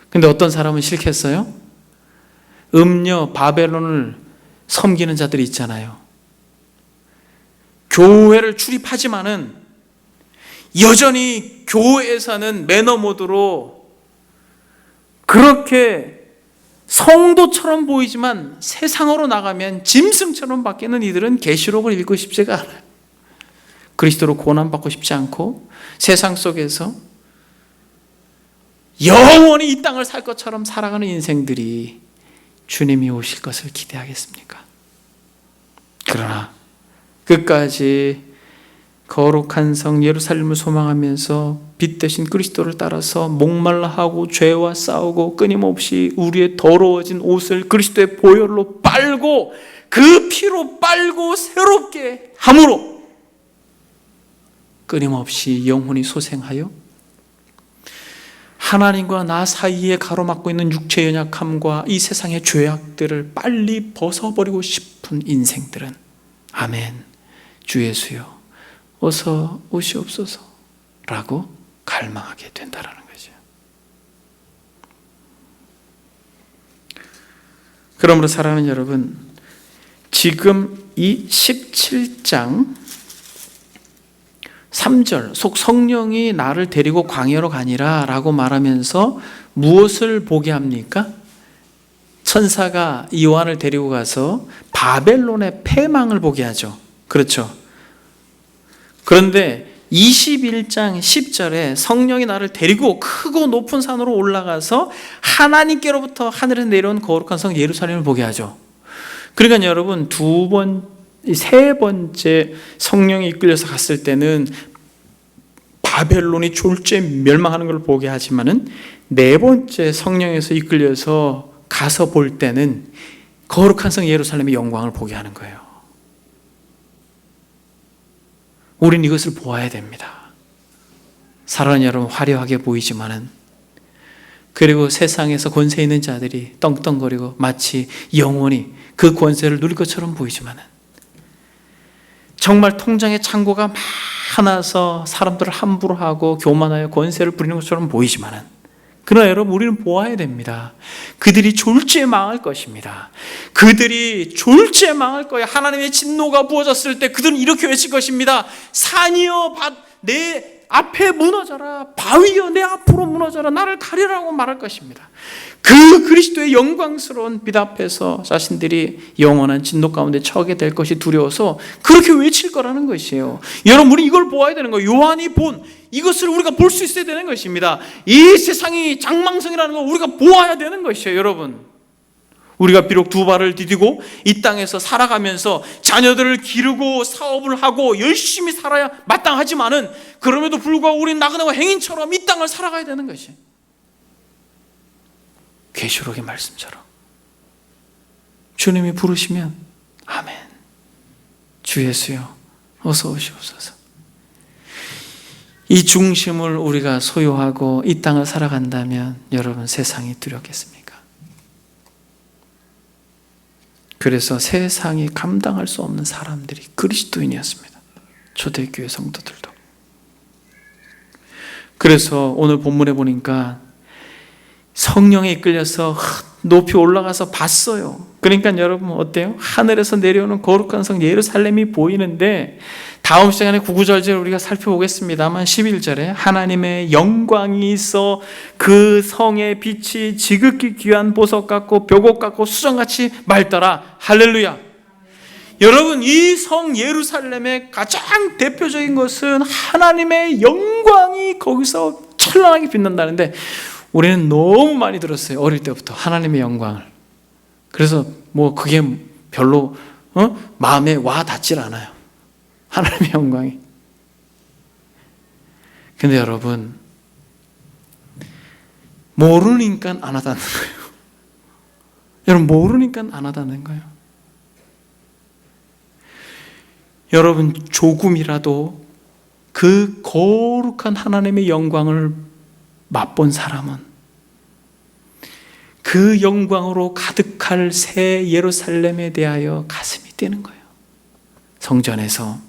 근데 어떤 사람은 싫겠어요? 음녀 바벨론을 섬기는 자들이 있잖아요. 교회를 출입하지만은 여전히 교회에서는 매너 모드로 그렇게 성도처럼 보이지만 세상으로 나가면 짐승처럼 바뀌는 이들은 계시록을 읽고 싶지가 않아요. 그리스도로 고난받고 싶지 않고 세상 속에서 영원히 이 땅을 살 것처럼 살아가는 인생들이 주님이 오실 것을 기대하겠습니까? 그러나 끝까지 거룩한 성 예루살렘을 소망하면서 빛 대신 그리스도를 따라서 목말라하고 죄와 싸우고 끊임없이 우리의 더러워진 옷을 그리스도의 보혈로 빨고 그 피로 빨고 새롭게 함으로 끊임없이 영혼이 소생하여 하나님과 나 사이에 가로막고 있는 육체의 연약함과 이 세상의 죄악들을 빨리 벗어버리고 싶은 인생들은 아멘, 주 예수여 어서 오시옵소서 라고 갈망하게 된다는 거죠. 그러므로 사랑하는 여러분, 지금 이 17장 3절 속 성령이 나를 데리고 광야로 가니라 라고 말하면서 무엇을 보게 합니까? 천사가 요한을 데리고 가서 바벨론의 패망을 보게 하죠. 그렇죠. 그런데 21장 10절에 성령이 나를 데리고 크고 높은 산으로 올라가서 하나님께로부터 하늘에 내려온 거룩한 성 예루살렘을 보게 하죠. 그러니까 여러분, 세 번째 성령이 이끌려서 갔을 때는 바벨론이 졸지에 멸망하는 걸 보게 하지만은 네 번째 성령에서 이끌려서 가서 볼 때는 거룩한 성 예루살렘의 영광을 보게 하는 거예요. 우린 이것을 보아야 됩니다. 사랑하는 여러분, 화려하게 보이지만은, 그리고 세상에서 권세 있는 자들이 떵떵거리고 마치 영원히 그 권세를 누릴 것처럼 보이지만은 정말 통장에 창고가 많아서 사람들을 함부로 하고 교만하여 권세를 부리는 것처럼 보이지만은, 그러나 여러분, 우리는 보아야 됩니다. 그들이 졸지에 망할 것입니다. 그들이 졸지에 망할 거예요. 하나님의 진노가 부어졌을 때 그들은 이렇게 외칠 것입니다. 산이여 내 앞에 무너져라. 바위여 내 앞으로 무너져라. 나를 가리라고 말할 것입니다. 그 그리스도의 영광스러운 빛 앞에서 자신들이 영원한 진노 가운데 처하게 될 것이 두려워서 그렇게 외칠 거라는 것이에요. 여러분, 우리 이걸 보아야 되는 거예요. 요한이 본 이것을 우리가 볼 수 있어야 되는 것입니다. 이 세상이 장망성이라는 걸 우리가 보아야 되는 것이에요. 여러분, 우리가 비록 두 발을 디디고 이 땅에서 살아가면서 자녀들을 기르고 사업을 하고 열심히 살아야 마땅하지만은, 그럼에도 불구하고 우리는 나그네와 행인처럼 이 땅을 살아가야 되는 것이, 계시록의 말씀처럼 주님이 부르시면 아멘, 주 예수여 어서 오시옵소서. 이 중심을 우리가 소유하고 이 땅을 살아간다면 여러분, 세상이 두렵겠습니까? 그래서 세상이 감당할 수 없는 사람들이 그리스도인이었습니다. 초대교회 성도들도. 그래서 오늘 본문에 보니까 성령에 이끌려서 높이 올라가서 봤어요. 그러니까 여러분 어때요? 하늘에서 내려오는 거룩한 성 예루살렘이 보이는데, 다음 시간에 구구절절 우리가 살펴보겠습니다만 11절에 하나님의 영광이 있어 그 성의 빛이 지극히 귀한 보석 같고 벽옥 같고 수정같이 맑더라. 할렐루야. 여러분, 이 성 예루살렘의 가장 대표적인 것은 하나님의 영광이 거기서 찬란하게 빛난다는데, 우리는 너무 많이 들었어요. 어릴 때부터 하나님의 영광을. 그래서 그게 별로 마음에 와 닿질 않아요. 하나님의 영광이. 근데 여러분, 모르니까 안 하다는 거예요. 여러분, 모르니까 안 하다는 거예요. 여러분, 조금이라도 그 거룩한 하나님의 영광을 맛본 사람은 그 영광으로 가득할 새 예루살렘에 대하여 가슴이 뛰는 거예요. 성전에서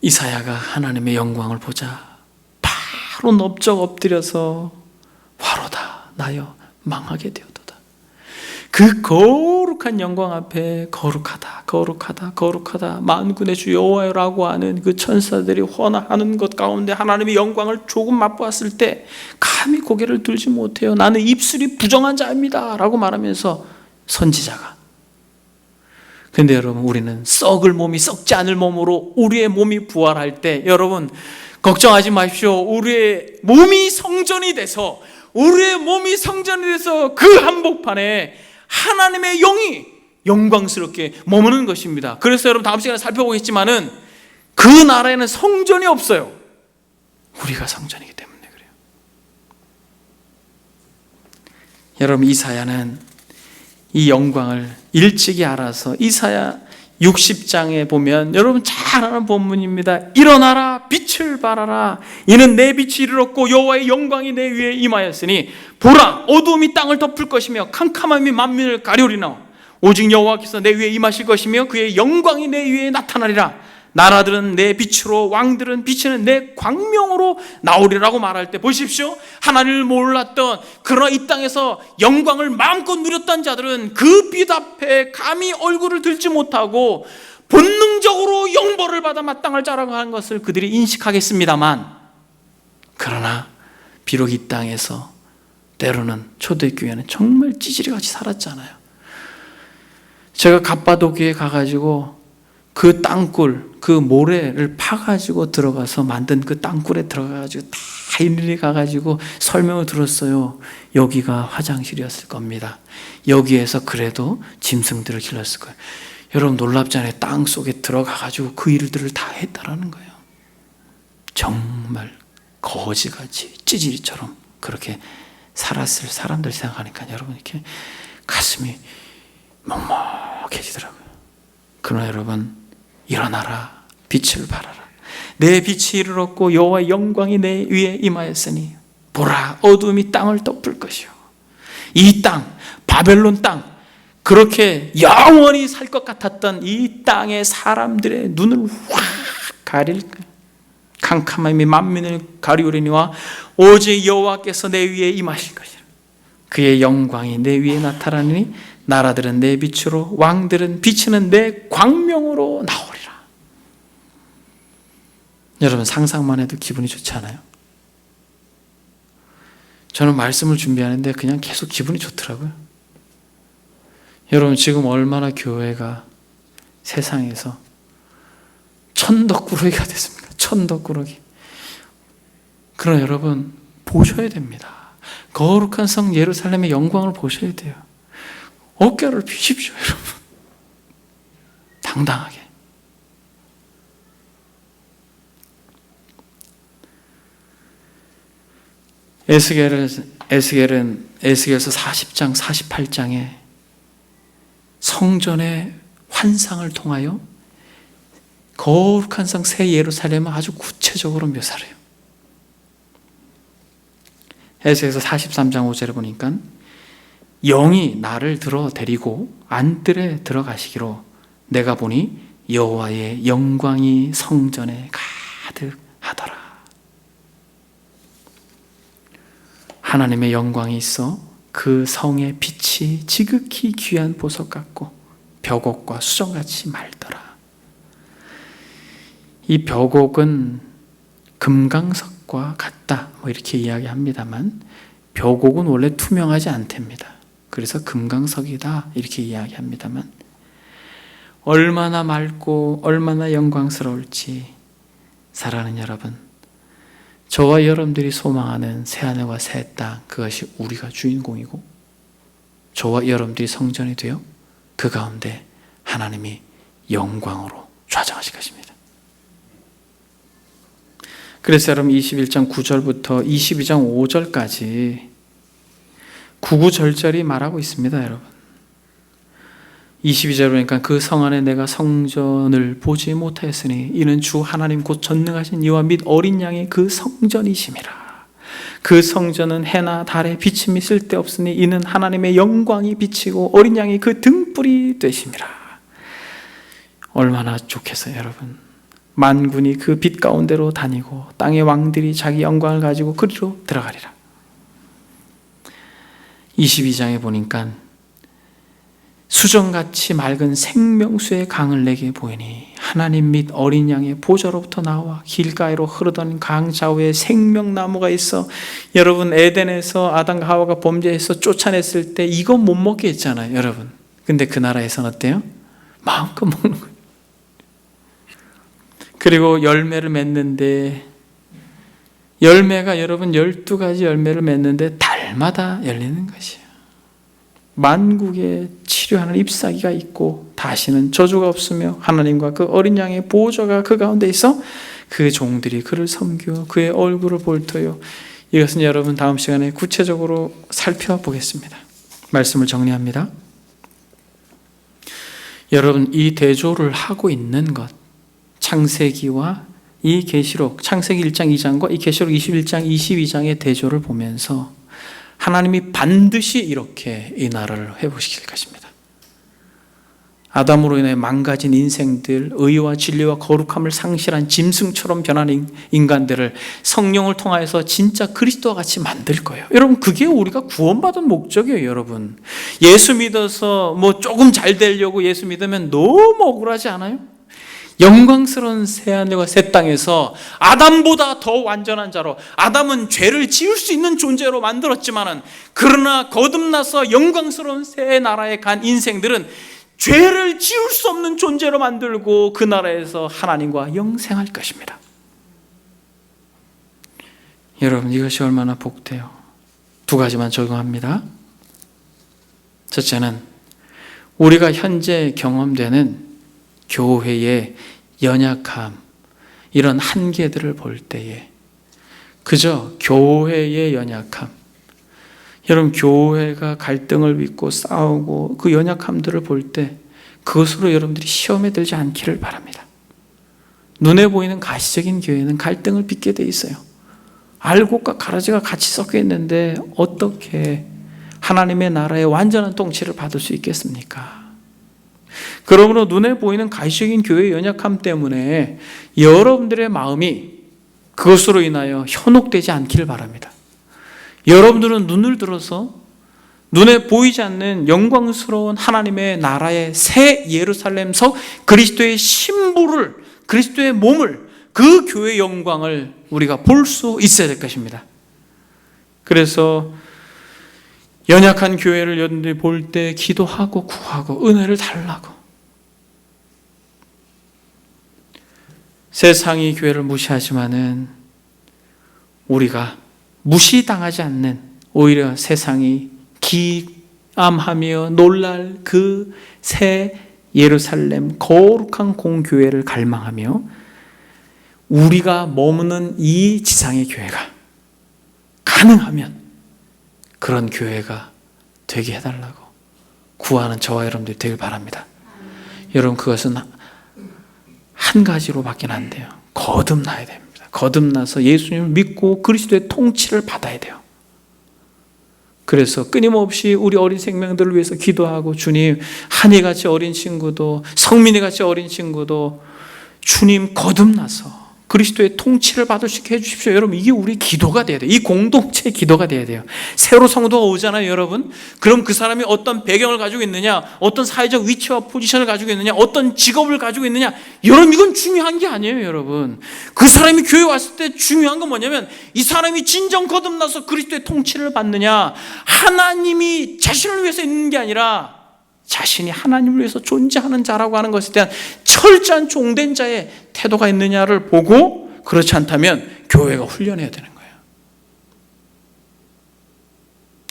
이사야가 하나님의 영광을 보자 바로 넓적 엎드려서 화로다 나여 망하게 되었도다. 그 거룩한 영광 앞에 거룩하다 거룩하다 거룩하다 만군의 주 여호와라고 하는 그 천사들이 헌하는 것 가운데 하나님의 영광을 조금 맛보았을 때 감히 고개를 들지 못해요. 나는 입술이 부정한 자입니다 라고 말하면서 선지자가. 근데 여러분, 우리는 썩을 몸이 썩지 않을 몸으로 우리의 몸이 부활할 때, 여러분 걱정하지 마십시오. 우리의 몸이 성전이 돼서 그 한복판에 하나님의 영이 영광스럽게 머무는 것입니다. 그래서 여러분, 다음 시간에 살펴보겠지만은 그 나라에는 성전이 없어요. 우리가 성전이기 때문에 그래요. 여러분, 이사야는 이 영광을 일찍이 알아서 이사야 60장에 보면 여러분 잘 아는 본문입니다. 일어나라 빛을 발하라 이는 내 빛이 이르렀고 여호와의 영광이 내 위에 임하였으니 보라 어두움이 땅을 덮을 것이며 캄캄함이 만민을 가리우리나 오직 여호와께서 내 위에 임하실 것이며 그의 영광이 내 위에 나타나리라. 나라들은 내 빛으로 왕들은 비치는 내 광명으로 나오리라고 말할 때 보십시오. 하나님을 몰랐던 그러나 이 땅에서 영광을 마음껏 누렸던 자들은 그 빛 앞에 감히 얼굴을 들지 못하고 본능적으로 영벌을 받아 마땅할 자라고 하는 것을 그들이 인식하겠습니다만, 그러나 비록 이 땅에서 때로는 초대교회는 정말 찌질이같이 살았잖아요. 제가 갑바도기에 가가지고 그 땅굴, 그 모래를 파가지고 들어가서 만든 그 땅굴에 들어가가지고 다 일일이 가가지고 설명을 들었어요. 여기가 화장실이었을 겁니다. 여기에서 그래도 짐승들을 길렀을 거예요. 여러분 놀랍잖아요. 땅 속에 들어가가지고 그 일들을 다 했다라는 거예요. 정말 거지같이 찌질이처럼 그렇게 살았을 사람들 생각하니까 여러분 이렇게 가슴이 먹먹해지더라고요. 그러나 여러분, 일어나라 빛을 발하라 내 빛이 이르렀고 여호와의 영광이 내 위에 임하였으니 보라 어두움이 땅을 덮을 것이요. 이 땅, 바벨론 땅, 그렇게 영원히 살 것 같았던 이 땅의 사람들의 눈을 확 가릴까? 캄캄함이 만민을 가리우리니와 오직 여호와께서 내 위에 임하실 것이라. 그의 영광이 내 위에 나타나니 나라들은 내 빛으로 왕들은 비치는 내 광명으로 나오리라. 여러분 상상만 해도 기분이 좋지 않아요? 저는 말씀을 준비하는데 그냥 계속 기분이 좋더라고요. 여러분 지금 얼마나 교회가 세상에서 천덕꾸러기가 됐습니까? 천덕꾸러기. 그러나 여러분 보셔야 됩니다. 거룩한 성 예루살렘의 영광을 보셔야 돼요. 어깨를 펴십시오 여러분. 당당하게. 에스겔에서 40장 48장에 성전의 환상을 통하여 거룩한 성 새 예루살렘을 아주 구체적으로 묘사를 해요. 에스겔서 43장 5절에 보니까 영이 나를 들어 데리고 안뜰에 들어가시기로 내가 보니 여호와의 영광이 성전에 가득하더라. 하나님의 영광이 있어 그 성의 빛이 지극히 귀한 보석 같고 벽옥과 수정같이 맑더라. 이 벽옥은 금강석과 같다 이렇게 이야기합니다만 벽옥은 원래 투명하지 않답니다. 그래서 금강석이다 이렇게 이야기합니다만 얼마나 맑고 얼마나 영광스러울지 사랑하는 여러분, 저와 여러분들이 소망하는 새하늘과 새 땅, 그것이 우리가 주인공이고 저와 여러분들이 성전이 되어 그 가운데 하나님이 영광으로 좌정하실 것입니다. 그래서 여러분 21장 9절부터 22장 5절까지 구구절절히 말하고 있습니다. 여러분 22절 보니까 그 성 안에 내가 성전을 보지 못하였으니 이는 주 하나님 곧 전능하신 이와 및 어린 양의 그 성전이심이라. 그 성전은 해나 달에 비침이 쓸데없으니 이는 하나님의 영광이 비치고 어린 양이 그 등불이 되심이라. 얼마나 좋겠어요 여러분. 만군이 그 빛 가운데로 다니고 땅의 왕들이 자기 영광을 가지고 그리로 들어가리라. 22장에 보니까 수정같이 맑은 생명수의 강을 내게 보이니 하나님 및 어린 양의 보좌로부터 나와 길가에로 흐르던 강 좌우에 생명나무가 있어. 여러분 에덴에서 아담과 하와가 범죄해서 쫓아냈을 때 이거 못 먹게 했잖아요 여러분. 근데 그 나라에서는 어때요? 마음껏 먹는 거예요. 그리고 열매를 맺는데 열매가 여러분 12가지 열매를 맺는데 달마다 열리는 것이에요. 만국에 치료하는 잎사귀가 있고 다시는 저주가 없으며 하나님과 그 어린 양의 보좌가 그 가운데 있어 그 종들이 그를 섬겨 그의 얼굴을 볼터요. 이것은 여러분 다음 시간에 구체적으로 살펴보겠습니다. 말씀을 정리합니다. 여러분 이 대조를 하고 있는 것, 창세기와 이 계시록, 창세기 1장 2장과 이 계시록 21장 22장의 대조를 보면서 하나님이 반드시 이렇게 이 나라를 회복시킬 것입니다. 아담으로 인해 망가진 인생들, 의와 진리와 거룩함을 상실한 짐승처럼 변한 인간들을 성령을 통하여서 진짜 그리스도와 같이 만들 거예요. 여러분 그게 우리가 구원받은 목적이에요. 여러분 예수 믿어서 뭐 조금 잘 되려고 예수 믿으면 너무 억울하지 않아요? 영광스러운 새하늘과 새 땅에서 아담보다 더 완전한 자로, 아담은 죄를 지을 수 있는 존재로 만들었지만은 그러나 거듭나서 영광스러운 새 나라에 간 인생들은 죄를 지을 수 없는 존재로 만들고 그 나라에서 하나님과 영생할 것입니다. 여러분 이것이 얼마나 복돼요. 두 가지만 적용합니다. 첫째는 우리가 현재 경험되는 교회의 연약함, 이런 한계들을 볼 때에 그저 교회의 연약함, 여러분 교회가 갈등을 빚고 싸우고 그 연약함들을 볼 때 그것으로 여러분들이 시험에 들지 않기를 바랍니다. 눈에 보이는 가시적인 교회는 갈등을 빚게 돼 있어요. 알곡과 가라지가 같이 섞여 있는데 어떻게 하나님의 나라의 완전한 통치를 받을 수 있겠습니까? 그러므로 눈에 보이는 가시적인 교회의 연약함 때문에 여러분들의 마음이 그것으로 인하여 현혹되지 않기를 바랍니다. 여러분들은 눈을 들어서 눈에 보이지 않는 영광스러운 하나님의 나라의 새 예루살렘 성 그리스도의 신부를, 그리스도의 몸을, 그 교회의 영광을 우리가 볼 수 있어야 될 것입니다. 그래서 연약한 교회를 여러분들이 볼 때 기도하고 구하고 은혜를 달라고. 세상이 교회를 무시하지만은 우리가 무시당하지 않는, 오히려 세상이 기암하며 놀랄 그 새 예루살렘 거룩한 공교회를 갈망하며 우리가 머무는 이 지상의 교회가 가능하면 그런 교회가 되게 해달라고 구하는 저와 여러분들이 되길 바랍니다. 여러분, 그것은 한 가지로밖에 안 돼요. 거듭나야 됩니다. 거듭나서 예수님을 믿고 그리스도의 통치를 받아야 돼요. 그래서 끊임없이 우리 어린 생명들을 위해서 기도하고, 주님, 한이같이 어린 친구도, 성민이같이 어린 친구도 주님 거듭나서 그리스도의 통치를 받을 수 있게 해주십시오. 여러분, 이게 우리 기도가 돼야 돼요. 이 공동체의 기도가 돼야 돼요. 새로 성도가 오잖아요, 여러분. 그럼 그 사람이 어떤 배경을 가지고 있느냐, 어떤 사회적 위치와 포지션을 가지고 있느냐, 어떤 직업을 가지고 있느냐, 여러분, 이건 중요한 게 아니에요, 여러분. 그 사람이 교회 왔을 때 중요한 건 뭐냐면 이 사람이 진정 거듭나서 그리스도의 통치를 받느냐, 하나님이 자신을 위해서 있는 게 아니라 자신이 하나님을 위해서 존재하는 자라고 하는 것에 대한 철저한 종된 자의 태도가 있느냐를 보고, 그렇지 않다면 교회가 훈련해야 되는 거예요.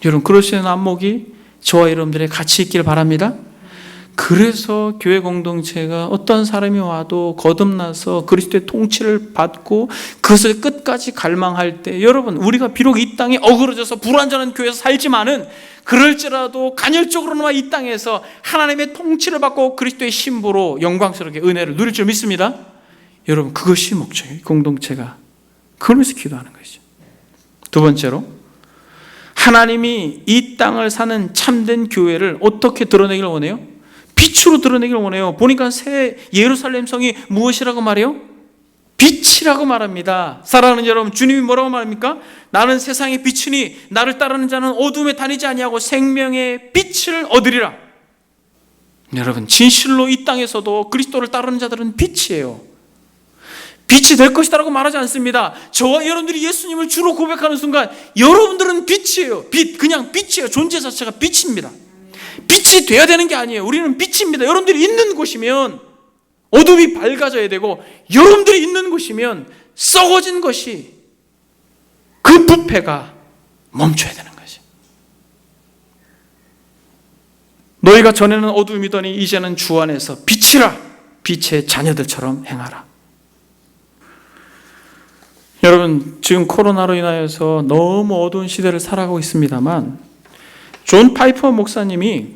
여러분, 그럴 수 있는 안목이 저와 여러분들의 같이 있기를 바랍니다. 그래서 교회 공동체가 어떤 사람이 와도 거듭나서 그리스도의 통치를 받고 그것을 끝까지 갈망할 때, 여러분, 우리가 비록 이 땅에 어그러져서 불완전한 교회에서 살지만은 그럴지라도 간헐적으로나마 이 땅에서 하나님의 통치를 받고 그리스도의 신부로 영광스럽게 은혜를 누릴 줄 믿습니다. 여러분, 그것이 목적이에요. 공동체가 그걸 위해서 기도하는 것이죠. 두 번째로, 하나님이 이 땅을 사는 참된 교회를 어떻게 드러내기를 원해요? 빛으로 드러내기를 원해요. 보니까 새 예루살렘 성이 무엇이라고 말해요? 빛이라고 말합니다. 사랑하는 여러분, 주님이 뭐라고 말합니까? 나는 세상의 빛이니 나를 따르는 자는 어둠에 다니지 아니하고 생명의 빛을 얻으리라. 여러분, 진실로 이 땅에서도 그리스도를 따르는 자들은 빛이에요. 빛이 될 것이다라고 말하지 않습니다. 저와 여러분들이 예수님을 주로 고백하는 순간 여러분들은 빛이에요. 빛, 그냥 빛이에요. 존재 자체가 빛입니다. 빛이 돼야 되는 게 아니에요. 우리는 빛입니다. 여러분들이 있는 곳이면 어둠이 밝아져야 되고, 여러분들이 있는 곳이면 썩어진 것이, 그 부패가 멈춰야 되는 거지. 너희가 전에는 어둠이더니 이제는 주 안에서 빛이라. 빛의 자녀들처럼 행하라. 여러분, 지금 코로나로 인하여서 너무 어두운 시대를 살아가고 있습니다만, 존 파이퍼 목사님이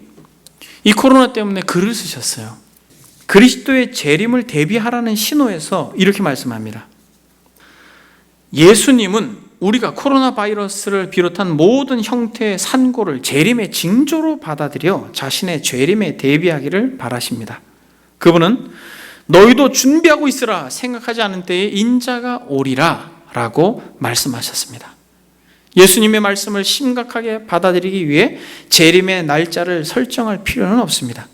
이 코로나 때문에 글을 쓰셨어요. 그리스도의 재림을 대비하라는 신호에서 이렇게 말씀합니다. 예수님은 우리가 코로나 바이러스를 비롯한 모든 형태의 산고를 재림의 징조로 받아들여 자신의 재림에 대비하기를 바라십니다. 그분은 너희도 준비하고 있으라, 생각하지 않은 때에 인자가 오리라 라고 말씀하셨습니다. 예수님의 말씀을 심각하게 받아들이기 위해 재림의 날짜를 설정할 필요는 없습니다.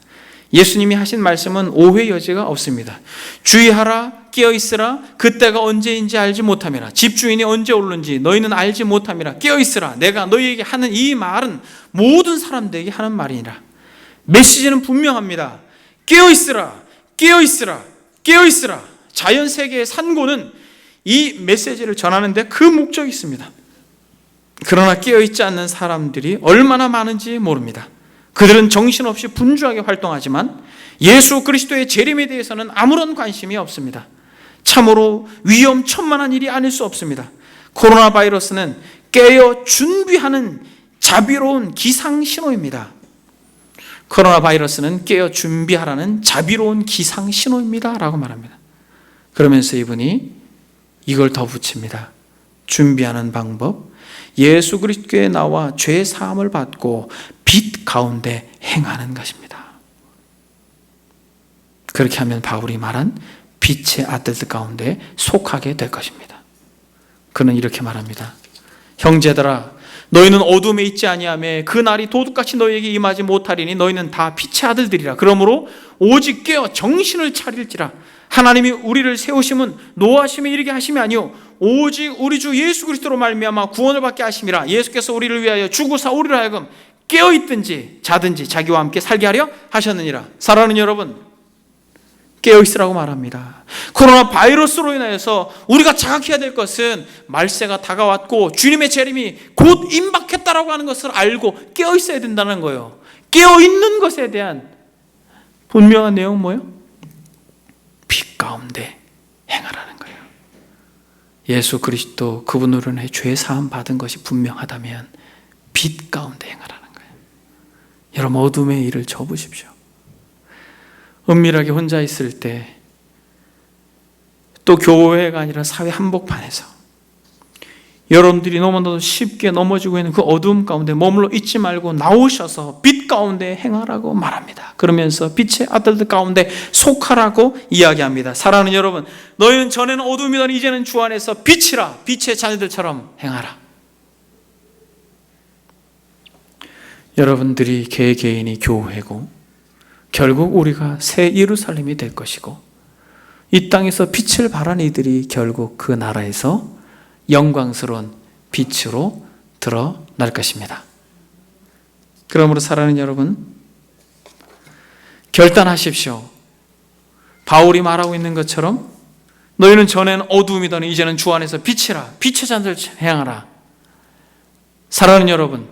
예수님이 하신 말씀은 오해 여지가 없습니다. 주의하라, 깨어있으라, 그때가 언제인지 알지 못함이라. 집주인이 언제 오는지 너희는 알지 못함이라. 깨어있으라, 내가 너희에게 하는 이 말은 모든 사람들에게 하는 말이니라. 메시지는 분명합니다. 깨어있으라, 깨어있으라, 깨어있으라. 자연세계의 산고는 이 메시지를 전하는데 그 목적이 있습니다. 그러나 깨어있지 않는 사람들이 얼마나 많은지 모릅니다. 그들은 정신없이 분주하게 활동하지만 예수 그리스도의 재림에 대해서는 아무런 관심이 없습니다. 참으로 위험천만한 일이 아닐 수 없습니다. 코로나 바이러스는 깨어 준비하는 자비로운 기상신호입니다. 코로나 바이러스는 깨어 준비하라는 자비로운 기상신호입니다 라고 말합니다. 그러면서 이분이 이걸 더 붙입니다. 준비하는 방법, 예수 그리스도께 나와 죄 사함을 받고 빛 가운데 행하는 것입니다. 그렇게 하면 바울이 말한 빛의 아들들 가운데 속하게 될 것입니다. 그는 이렇게 말합니다. 형제들아, 너희는 어둠에 있지 아니하며 그 날이 도둑같이 너희에게 임하지 못하리니 너희는 다 빛의 아들들이라. 그러므로 오직 깨어 정신을 차릴지라. 하나님이 우리를 세우심은 노하심에 이르게 하심이 아니요 오직 우리 주 예수 그리스도로 말미암아 구원을 받게 하심이라. 예수께서 우리를 위하여 죽으사 우리로 하여금 깨어있든지 자든지 자기와 함께 살게 하려 하셨느니라. 사랑하는 여러분, 깨어있으라고 말합니다. 코로나 바이러스로 인하여서 우리가 자각해야 될 것은 말세가 다가왔고 주님의 재림이 곧 임박했다라고 하는 것을 알고 깨어있어야 된다는 거예요. 깨어있는 것에 대한 분명한 내용 뭐예요? 빛 가운데 행하라는 거예요. 예수 그리스도 그분으로 인해 죄 사함 받은 것이 분명하다면 빛 가운데 행하라는 거예요. 여러분, 어둠의 일을 접으십시오. 은밀하게 혼자 있을 때, 또 교회가 아니라 사회 한복판에서 여러분들이 너무나도 쉽게 넘어지고 있는 그 어둠 가운데 머물러 있지 말고 나오셔서 빛 가운데 행하라고 말합니다. 그러면서 빛의 아들들 가운데 속하라고 이야기합니다. 사랑하는 여러분, 너희는 전에는 어둠이더니 이제는 주 안에서 빛이라. 빛의 자녀들처럼 행하라. 여러분들이 개개인이 교회고 결국 우리가 새 예루살렘이 될 것이고 이 땅에서 빛을 발하는 이들이 결국 그 나라에서 영광스러운 빛으로 드러날 것입니다. 그러므로 사랑하는 여러분, 결단하십시오. 바울이 말하고 있는 것처럼 너희는 전에는 어두움이더니 이제는 주 안에서 빛이라. 빛의 자녀들 행하라. 사랑하는 여러분,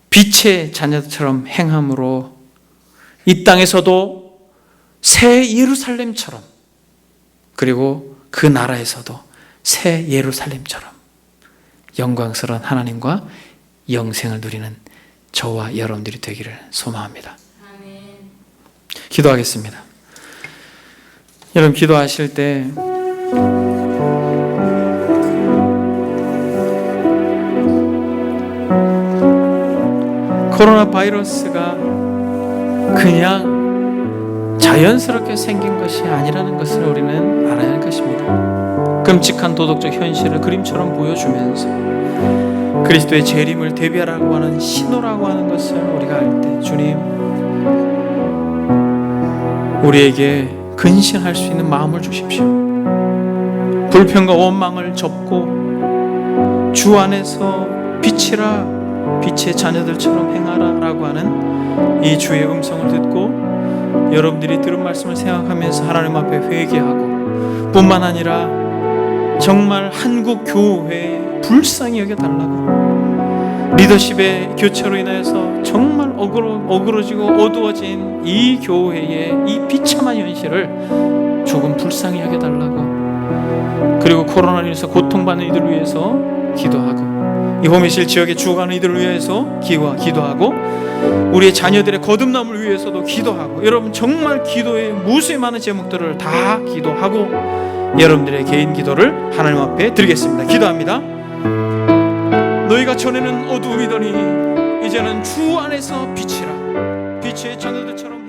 빛의 자녀들처럼 행함으로 이 땅에서도 새 예루살렘처럼, 그리고 그 나라에서도 새 예루살렘처럼 영광스러운 하나님과 영생을 누리는 저와 여러분들이 되기를 소망합니다. 아멘. 기도하겠습니다. 여러분, 기도하실 때 코로나 바이러스가 그냥 자연스럽게 생긴 것이 아니라는 것을 우리는 알아야 할 것입니다. 끔찍한 도덕적 현실을 그림처럼 보여주면서 그리스도의 재림을 대비하라고 하는 신호라고 하는 것을 우리가 알 때, 주님, 우리에게 근신할 수 있는 마음을 주십시오. 불평과 원망을 접고 주 안에서 빛이라, 빛의 자녀들처럼 행하라 라고 하는 이 주의 음성을 듣고 여러분들이 들은 말씀을 생각하면서 하나님 앞에 회개하고, 뿐만 아니라 정말 한국 교회에 불쌍히 여겨달라고, 리더십의 교체로 인하여서 정말 어그러지고 어두워진 이 교회의 이 비참한 현실을 조금 불쌍히 여겨달라고, 그리고 코로나로 인해서 고통받는 이들을 위해서 기도하고, 이 호미실 지역에 죽어가는 이들을 위해서 기도하고, 우리의 자녀들의 거듭남을 위해서도 기도하고, 여러분 정말 기도의 무수히 많은 제목들을 다 기도하고 여러분들의 개인 기도를 하나님 앞에 드리겠습니다. 기도합니다. 너희가 전에는 어두움이더니 이제는 주 안에서 빛이라. 빛의 자녀들처럼